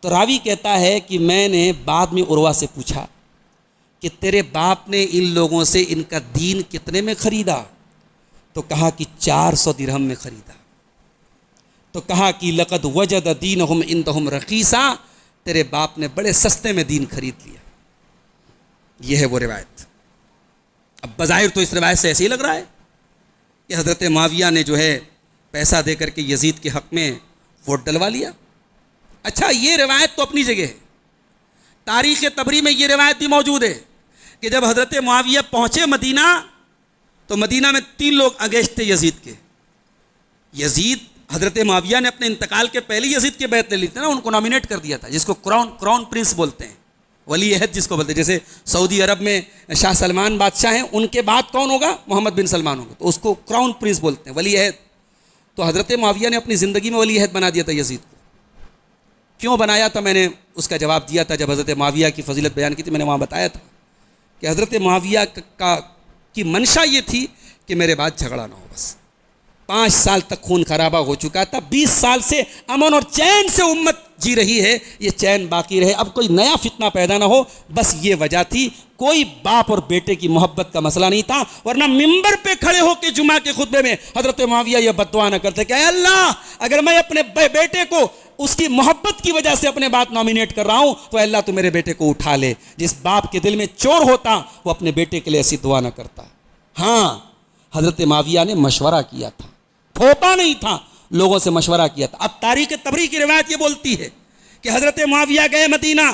تو راوی کہتا ہے کہ میں نے بعد میں عروہ سے پوچھا کہ تیرے باپ نے ان لوگوں سے ان کا دین کتنے میں خریدا؟ تو کہا کہ 400 درہم میں خریدا۔ تو کہا کہ لقد وجد دینہم عندہم رخیصا، تیرے باپ نے بڑے سستے میں دین خرید لیا۔ یہ ہے وہ روایت۔ اب بظاہر تو اس روایت سے ایسے ہی لگ رہا ہے کہ حضرت معاویہ نے جو ہے پیسہ دے کر کے یزید کے حق میں ووٹ ڈلوا لیا۔ اچھا، یہ روایت تو اپنی جگہ ہے۔ تاریخ طبری میں یہ روایت بھی موجود ہے کہ جب حضرت معاویہ پہنچے مدینہ تو مدینہ میں 3 لوگ اگینسٹ تھے یزید کے۔ یزید، حضرت معاویہ نے اپنے انتقال کے پہلے یزید کے بیعت لے لی تھی نا، ان کو نامینیٹ کر دیا تھا، جس کو کراؤن پرنس بولتے ہیں، ولی عہد جس کو بولتے ہیں۔ جیسے سعودی عرب میں شاہ سلمان بادشاہ ہیں، ان کے بعد کون ہوگا؟ محمد بن سلمان ہوگا، تو اس کو کراؤن پرنس بولتے ہیں، ولی عہد۔ تو حضرت معاویہ نے اپنی زندگی میں ولی عہد بنا دیا تھا یزید کو۔ کیوں بنایا تھا؟ میں نے اس کا جواب دیا تھا جب حضرت معاویہ کی فضیلت بیان کی تھی۔ میں نے وہاں بتایا تھا کہ حضرت معاویہ کی منشا یہ تھی کہ میرے بعد جھگڑا نہ ہو۔ بس 5 سال تک خون خرابہ ہو چکا تھا، 20 سال سے امن اور چین سے امت جی رہی ہے، یہ چین باقی رہے، اب کوئی نیا فتنہ پیدا نہ ہو، بس یہ وجہ تھی۔ کوئی باپ اور بیٹے کی محبت کا مسئلہ نہیں تھا، ورنہ ممبر پہ کھڑے ہو کے جمعہ کے خطبے میں حضرت معاویہ یہ بددعا نہ کرتے کہ اے اللہ، اگر میں اپنے بیٹے کو اس کی محبت کی وجہ سے اپنے بات نامینیٹ کر رہا ہوں تو اے اللہ تو میرے بیٹے کو اٹھا لے۔ جس باپ کے دل میں چور ہوتا وہ اپنے بیٹے کے لیے ایسی دعا نہ کرتا۔ ہاں، حضرت معاویہ نے مشورہ کیا تھا، تھوپا نہیں تھا، لوگوں سے مشورہ کیا تھا۔ اب تاریخ طبری کی روایت یہ بولتی ہے کہ حضرت معاویہ گئے مدینہ،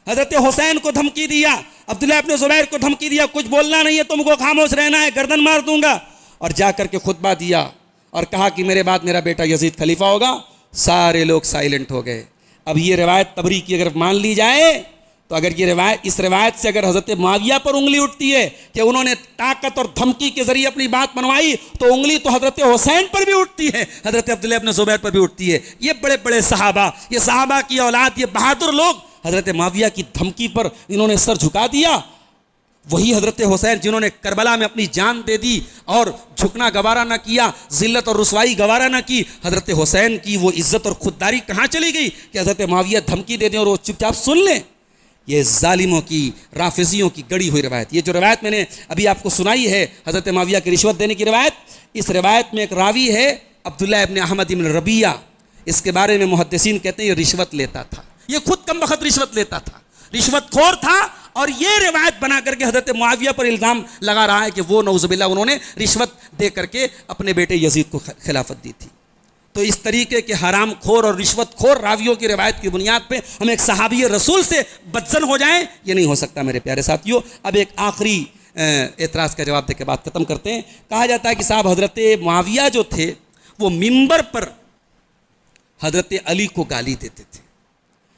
حضرت حسین کو دھمکی دیا، عبداللہ ابن زبیر کو دھمکی دیا، کچھ بولنا نہیں ہے، تم کو خاموش رہنا ہے، گردن مار دوں گا، اور جا کر کے خطبہ دیا اور کہا کہ میرے بعد میرا بیٹا یزید خلیفہ ہوگا۔ سارے لوگ سائلنٹ ہو گئے۔ اب یہ روایت طبری کی اگر مان لی جائے تو اگر یہ روایت، اس روایت سے اگر حضرت معاویہ پر انگلی اٹھتی ہے کہ انہوں نے طاقت اور دھمکی کے ذریعے اپنی بات منوائی، تو انگلی تو حضرت حسین پر بھی اٹھتی ہے، حضرت عبداللہ ابن زبیر پر بھی اٹھتی ہے۔ یہ بڑے بڑے صحابہ، یہ صحابہ کی اولاد، یہ بہادر لوگ حضرت معاویہ کی دھمکی پر انہوں نے سر جھکا دیا۔ وہی حضرت حسین جنہوں نے کربلا میں اپنی جان دے دی اور جھکنا گوارا نہ کیا، ذلت اور رسوائی گوارا نہ کی، حضرت حسین کی وہ عزت اور خودداری کہاں چلی گئی کہ حضرت معاویہ دھمکی دے دیں اور وہ چپ چاپ سن لیں؟ یہ ظالموں کی، رافضیوں کی گڑی ہوئی روایت۔ یہ جو روایت میں نے ابھی آپ کو سنائی ہے حضرت معاویہ کی رشوت دینے کی روایت، اس روایت میں ایک راوی ہے عبداللہ ابن احمد ابن ربیعہ، اس کے بارے میں محدثین کہتے ہیں یہ رشوت لیتا تھا، یہ خود کم بخت رشوت لیتا تھا، رشوت خور تھا، اور یہ روایت بنا کر کے حضرت معاویہ پر الزام لگا رہا ہے کہ وہ نعوذ باللہ انہوں نے رشوت دے کر کے اپنے بیٹے یزید کو خلافت دی تھی۔ تو اس طریقے کے حرام خور اور رشوت خور راویوں کی روایت کی بنیاد پہ ہم ایک صحابی رسول سے بدزن ہو جائیں، یہ نہیں ہو سکتا میرے پیارے ساتھیوں۔ اب ایک آخری اعتراض کا جواب دے کے بات ختم کرتے ہیں۔ کہا جاتا ہے کہ صاحب حضرت معاویہ جو تھے وہ منبر پر حضرت علی کو گالی دیتے تھے.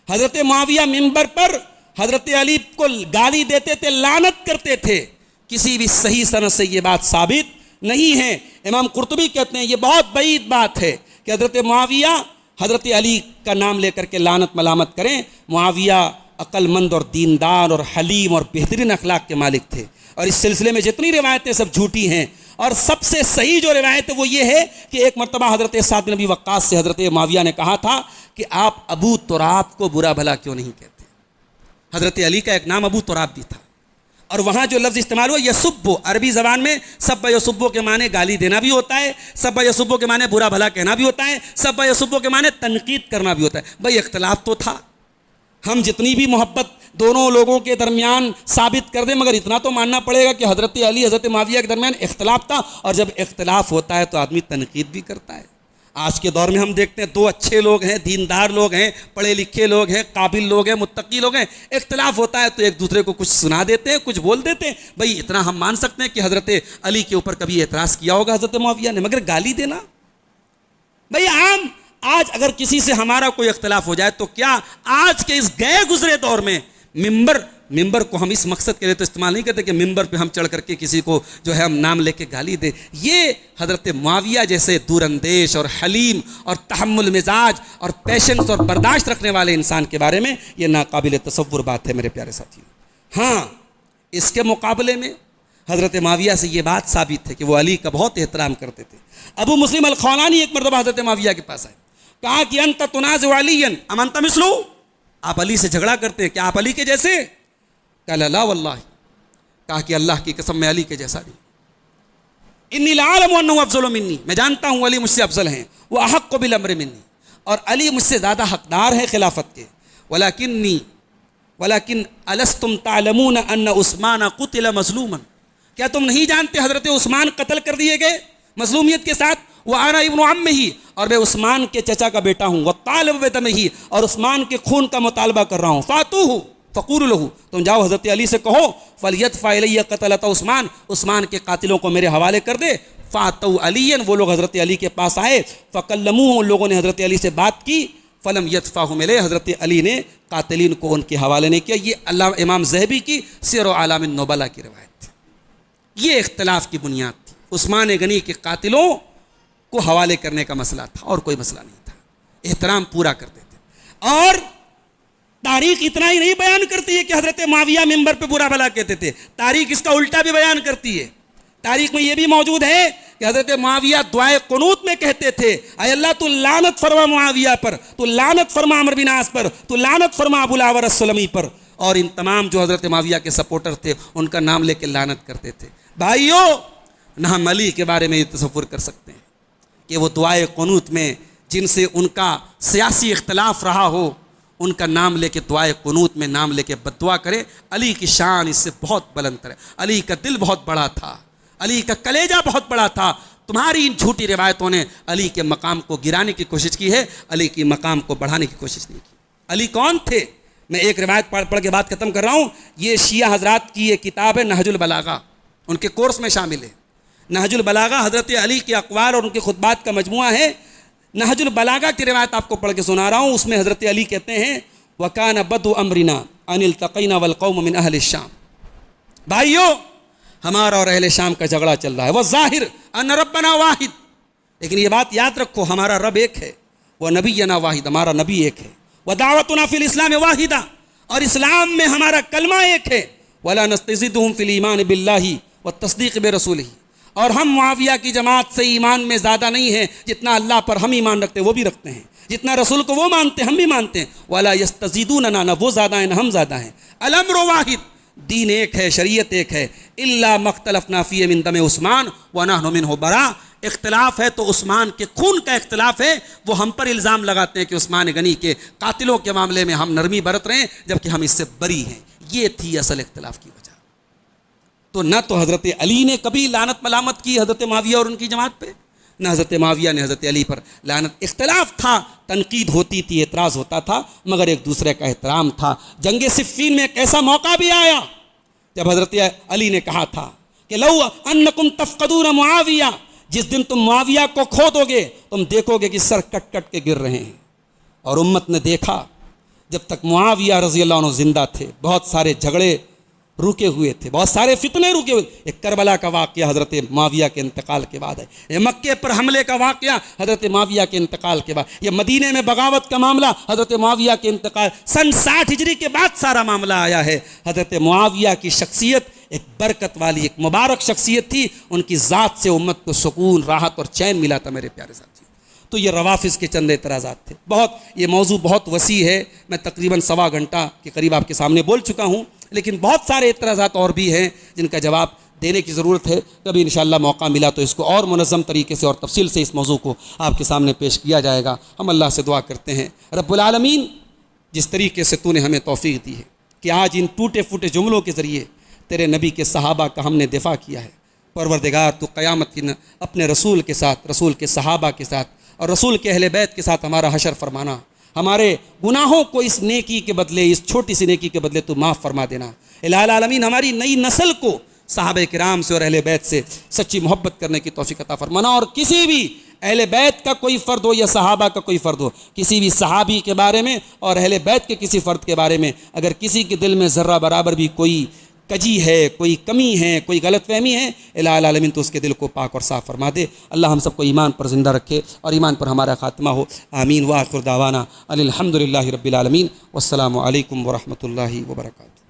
حضرت معاویہ منبر پر حضرت علی کو گالی دیتے تھے, لعنت کرتے تھے. کسی بھی صحیح سند سے یہ بات ثابت نہیں ہے. امام قرطبی کہتے ہیں یہ بہت بعید بات ہے کہ حضرت معاویہ حضرت علی کا نام لے کر کے لعنت ملامت کریں. معاویہ عقل مند اور دیندار اور حلیم اور بہترین اخلاق کے مالک تھے, اور اس سلسلے میں جتنی روایتیں سب جھوٹی ہیں. اور سب سے صحیح جو روایت ہے وہ یہ ہے کہ ایک مرتبہ حضرت سعد بن ابی وقاص سے حضرت معاویہ نے کہا تھا کہ آپ ابو تراب کو برا بھلا کیوں نہیں کہتے. حضرت علی کا ایک نام ابو تراب بھی تھا, اور وہاں جو لفظ استعمال ہوا یسبو, عربی زبان میں سب یسبو کے معنی گالی دینا بھی ہوتا ہے, سب یسبو کے معنی برا بھلا کہنا بھی ہوتا ہے, سب یسبو کے معنی تنقید کرنا بھی ہوتا ہے. بھائی اختلاف تو تھا, ہم جتنی بھی محبت دونوں لوگوں کے درمیان ثابت کر دیں, مگر اتنا تو ماننا پڑے گا کہ حضرت علی حضرت معاویہ کے درمیان اختلاف تھا, اور جب اختلاف ہوتا ہے تو آدمی تنقید بھی کرتا ہے. آج کے دور میں ہم دیکھتے ہیں دو اچھے لوگ ہیں, دیندار لوگ ہیں, پڑھے لکھے لوگ ہیں, قابل لوگ ہیں, متقی لوگ ہیں, اختلاف ہوتا ہے تو ایک دوسرے کو کچھ سنا دیتے ہیں, کچھ بول دیتے ہیں. بھائی اتنا ہم مان سکتے ہیں کہ حضرت علی کے اوپر کبھی اعتراض کیا ہوگا حضرت معاویہ نے, مگر گالی دینا بھائی عام. آج اگر کسی سے ہمارا کوئی اختلاف ہو جائے تو کیا آج کے اس گئے گزرے دور میں ممبر کو ہم اس مقصد کے لیے تو استعمال نہیں کرتے کہ ممبر پہ ہم چڑھ کر کے کسی کو جو ہے ہم نام لے کے گالی دیں. یہ حضرت معاویہ جیسے دور اندیش اور حلیم اور تحمل مزاج اور پیشنس اور برداشت رکھنے والے انسان کے بارے میں یہ ناقابل تصور بات ہے میرے پیارے ساتھیوں. ہاں اس کے مقابلے میں حضرت معاویہ سے یہ بات ثابت ہے کہ وہ علی کا بہت احترام کرتے تھے. ابو مسلم الخولانی ایک مرتبہ حضرت معاویہ کے پاس آئے, کہا کہ انت تنازع علیًا ام انت مثلہ, آپ علی سے جھگڑا کرتے ہیں, کیا آپ علی کے جیسے؟ قال لا واللہ, کہا کہ اللہ کی قسم میں علی کے جیسا نہیں. انی لعلم انہ افضل منی, میں جانتا ہوں علی مجھ سے افضل ہیں, واحق بالامر منی, اور علی مجھ سے زیادہ حقدار ہے خلافت کے. ولکن الستم تعلمون ان عثمان قتل مظلوما, کیا تم نہیں جانتے حضرت عثمان قتل کر دیے گئے مظلومیت کے ساتھ. وَأَنَا ابْنُ عَمِّهِ, اور میں عثمان کے چچا کا بیٹا ہوں. وَالطَّالِبُ بِدَمِهِ, اور عثمان کے خون کا مطالبہ کر رہا ہوں. فَاتُوهُ فَقُولُوا لَهُ, تم جاؤ حضرت علی سے کہو فَلْيَدْفَعْ إِلَيَّ قَتْلَةَ عثمان, عثمان کے قاتلوں کو میرے حوالے کر دے. فَأَتَوْا عَلِيًّا, وہ لوگ حضرت علی کے پاس آئے. فَكَلَّمُوهُ, ان لوگوں نے حضرت علی سے بات کی. فَلَمْ يَدْفَعْهُمْ إِلَيْهِ, حضرت علی نے قاتلین کو ان کے حوالے نہیں کیا. یہ اللہ امام ذہبی کی سیر و اعلام النبلاء کی روایت ہے. یہ اختلاف کی بنیاد تھی. عثمان غنی کے قاتلوں کو حوالے کرنے کا مسئلہ تھا, اور کوئی مسئلہ نہیں تھا. احترام پورا کرتے تھے. اور تاریخ اتنا ہی نہیں بیان کرتی ہے کہ حضرت معاویہ منبر پہ برا بھلا کہتے تھے, تاریخ اس کا الٹا بھی بیان کرتی ہے. تاریخ میں یہ بھی موجود ہے کہ حضرت معاویہ دعائے قنوت میں کہتے تھے, اے اللہ تو لعنت فرما معاویہ پر, تو لعنت فرما عمرو بن عاص پر, تو لعنت فرما ابو الاعور السلمی پر. اور ان تمام جو حضرت معاویہ کے سپورٹر تھے ان کا نام لے کے لعنت کرتے تھے. بھائیو, نہ ہم علی کے بارے میں یہ تصور کر سکتے ہیں کہ وہ دعائے قنوت میں جن سے ان کا سیاسی اختلاف رہا ہو ان کا نام لے کے دعائے قنوت میں نام لے کے بددعا کرے. علی کی شان اس سے بہت بلند ہے. علی کا دل بہت بڑا تھا, علی کا کلیجہ بہت بڑا تھا. تمہاری ان جھوٹی روایتوں نے علی کے مقام کو گرانے کی کوشش کی ہے, علی کے مقام کو بڑھانے کی کوشش نہیں کی. علی کون تھے؟ میں ایک روایت پڑھ کے بات ختم کر رہا ہوں. یہ شیعہ حضرات کی یہ کتاب ہے نہج البلاغہ, ان کے کورس میں شامل ہے. نہج البلاغہ حضرت علی کے اقوال اور ان کے خطبات کا مجموعہ ہے. نہج البلاغہ کی روایت آپ کو پڑھ کے سنا رہا ہوں. اس میں حضرت علی کہتے ہیں وَكَانَ بَدْءُ أَمْرِنَا أَنِ الْتَقَيْنَا وَالْقَوْمُ مِنْ أَهْلِ الشَّامِ, بھائیو ہمارا اور اہل شام کا جھگڑا چل رہا ہے. وَالظَّاهِرُ أَنَّ رَبَّنَا وَاحِدٌ, لیکن یہ بات یاد رکھو ہمارا رب ایک ہے. وَنَبِيَّنَا وَاحِدٌ, ہمارا نبی ایک ہے. وَدَعْوَتُنَا فِي الْإِسْلَامِ وَاحِدَةٌ, اور اسلام میں ہمارا کلمہ ایک ہے. وَلَا نَسْتَزِيدُهُمْ فِي الْإِيمَانِ بِاللَّهِ وَالتَّصْدِيقِ بِرَسُولِهِ, اور ہم معاویہ کی جماعت سے ایمان میں زیادہ نہیں ہیں. جتنا اللہ پر ہم ایمان رکھتے ہیں وہ بھی رکھتے ہیں, جتنا رسول کو وہ مانتے ہیں ہم بھی مانتے ہیں. وَلَا يَسْتَزِيدُونَ, نہ وہ زیادہ ہیں نہ ہم زیادہ ہیں. الْأَمْرُ وَاحِدٌ, دین ایک ہے, شریعت ایک ہے. إِلَّا مَا اخْتَلَفْنَا فِيهِ مِن دَمِ عثمان وَنَحْنُ مِنْهُ بَرَاءٌ, اختلاف ہے تو عثمان کے خون کا اختلاف ہے. وہ ہم پر الزام لگاتے ہیں کہ عثمان غنی کے قاتلوں کے معاملے میں ہم نرمی برت رہے ہیں جبکہ ہم اس سے بری ہیں. یہ تھی اصل اختلاف کی وجہ. تو نہ تو حضرت علی نے کبھی لعنت ملامت کی حضرت معاویہ اور ان کی جماعت پہ, نہ حضرت معاویہ نے حضرت علی پر لعنت. اختلاف تھا, تنقید ہوتی تھی, اعتراض ہوتا تھا, مگر ایک دوسرے کا احترام تھا. جنگ صفین میں ایک ایسا موقع بھی آیا جب حضرت علی نے کہا تھا کہ لو انکم تفقدون معاویہ, جس دن تم معاویہ کو کھو دو گے تم دیکھو گے کہ سر کٹ کٹ کے گر رہے ہیں. اور امت نے دیکھا جب تک معاویہ رضی اللہ عنہ زندہ تھے بہت سارے جھگڑے رکے ہوئے تھے, بہت سارے فتنے رکے ہوئے. ایک کربلا کا واقعہ حضرت معاویہ کے انتقال کے بعد ہے, یہ مکے پر حملے کا واقعہ حضرت معاویہ کے انتقال کے بعد, یہ مدینے میں بغاوت کا معاملہ حضرت معاویہ کے انتقال سن 60 ہجری کے بعد سارا معاملہ آیا ہے. حضرت معاویہ کی شخصیت ایک برکت والی ایک مبارک شخصیت تھی, ان کی ذات سے امت کو سکون راحت اور چین ملا تھا میرے پیارے ساتھی. تو یہ روافظ کے چند اعتراضات تھے. بہت یہ موضوع بہت وسیع ہے, میں تقریباً 1.25 گھنٹہ کے قریب آپ کے سامنے بول چکا ہوں, لیکن بہت سارے اعتراضات اور بھی ہیں جن کا جواب دینے کی ضرورت ہے. کبھی انشاءاللہ موقع ملا تو اس کو اور منظم طریقے سے اور تفصیل سے اس موضوع کو آپ کے سامنے پیش کیا جائے گا. ہم اللہ سے دعا کرتے ہیں رب العالمین جس طریقے سے تو نے ہمیں توفیق دی ہے کہ آج ان ٹوٹے پھوٹے جملوں کے ذریعے تیرے نبی کے صحابہ کا ہم نے دفاع کیا ہے, پروردگار تو قیامت کی اپنے رسول کے ساتھ, رسول کے صحابہ کے ساتھ اور رسول کے اہل بیت کے ساتھ ہمارا حشر فرمانا. ہمارے گناہوں کو اس نیکی کے بدلے, اس چھوٹی سی نیکی کے بدلے تو معاف فرما دینا. الہ العالمین ہماری نئی نسل کو صحابہ کرام سے اور اہل بیت سے سچی محبت کرنے کی توفیق عطا فرمانا. اور کسی بھی اہل بیت کا کوئی فرد ہو یا صحابہ کا کوئی فرد ہو, کسی بھی صحابی کے بارے میں اور اہل بیت کے کسی فرد کے بارے میں اگر کسی کے دل میں ذرہ برابر بھی کوئی کجی ہے, کوئی کمی ہے, کوئی غلط فہمی ہے, الہ العالمین تو اس کے دل کو پاک اور صاف فرما دے. اللہ ہم سب کو ایمان پر زندہ رکھے اور ایمان پر ہمارا خاتمہ ہو. آمین. وآخر دعوانا الحمدللہ رب العالمین. والسلام علیکم ورحمۃ اللہ وبرکاتہ.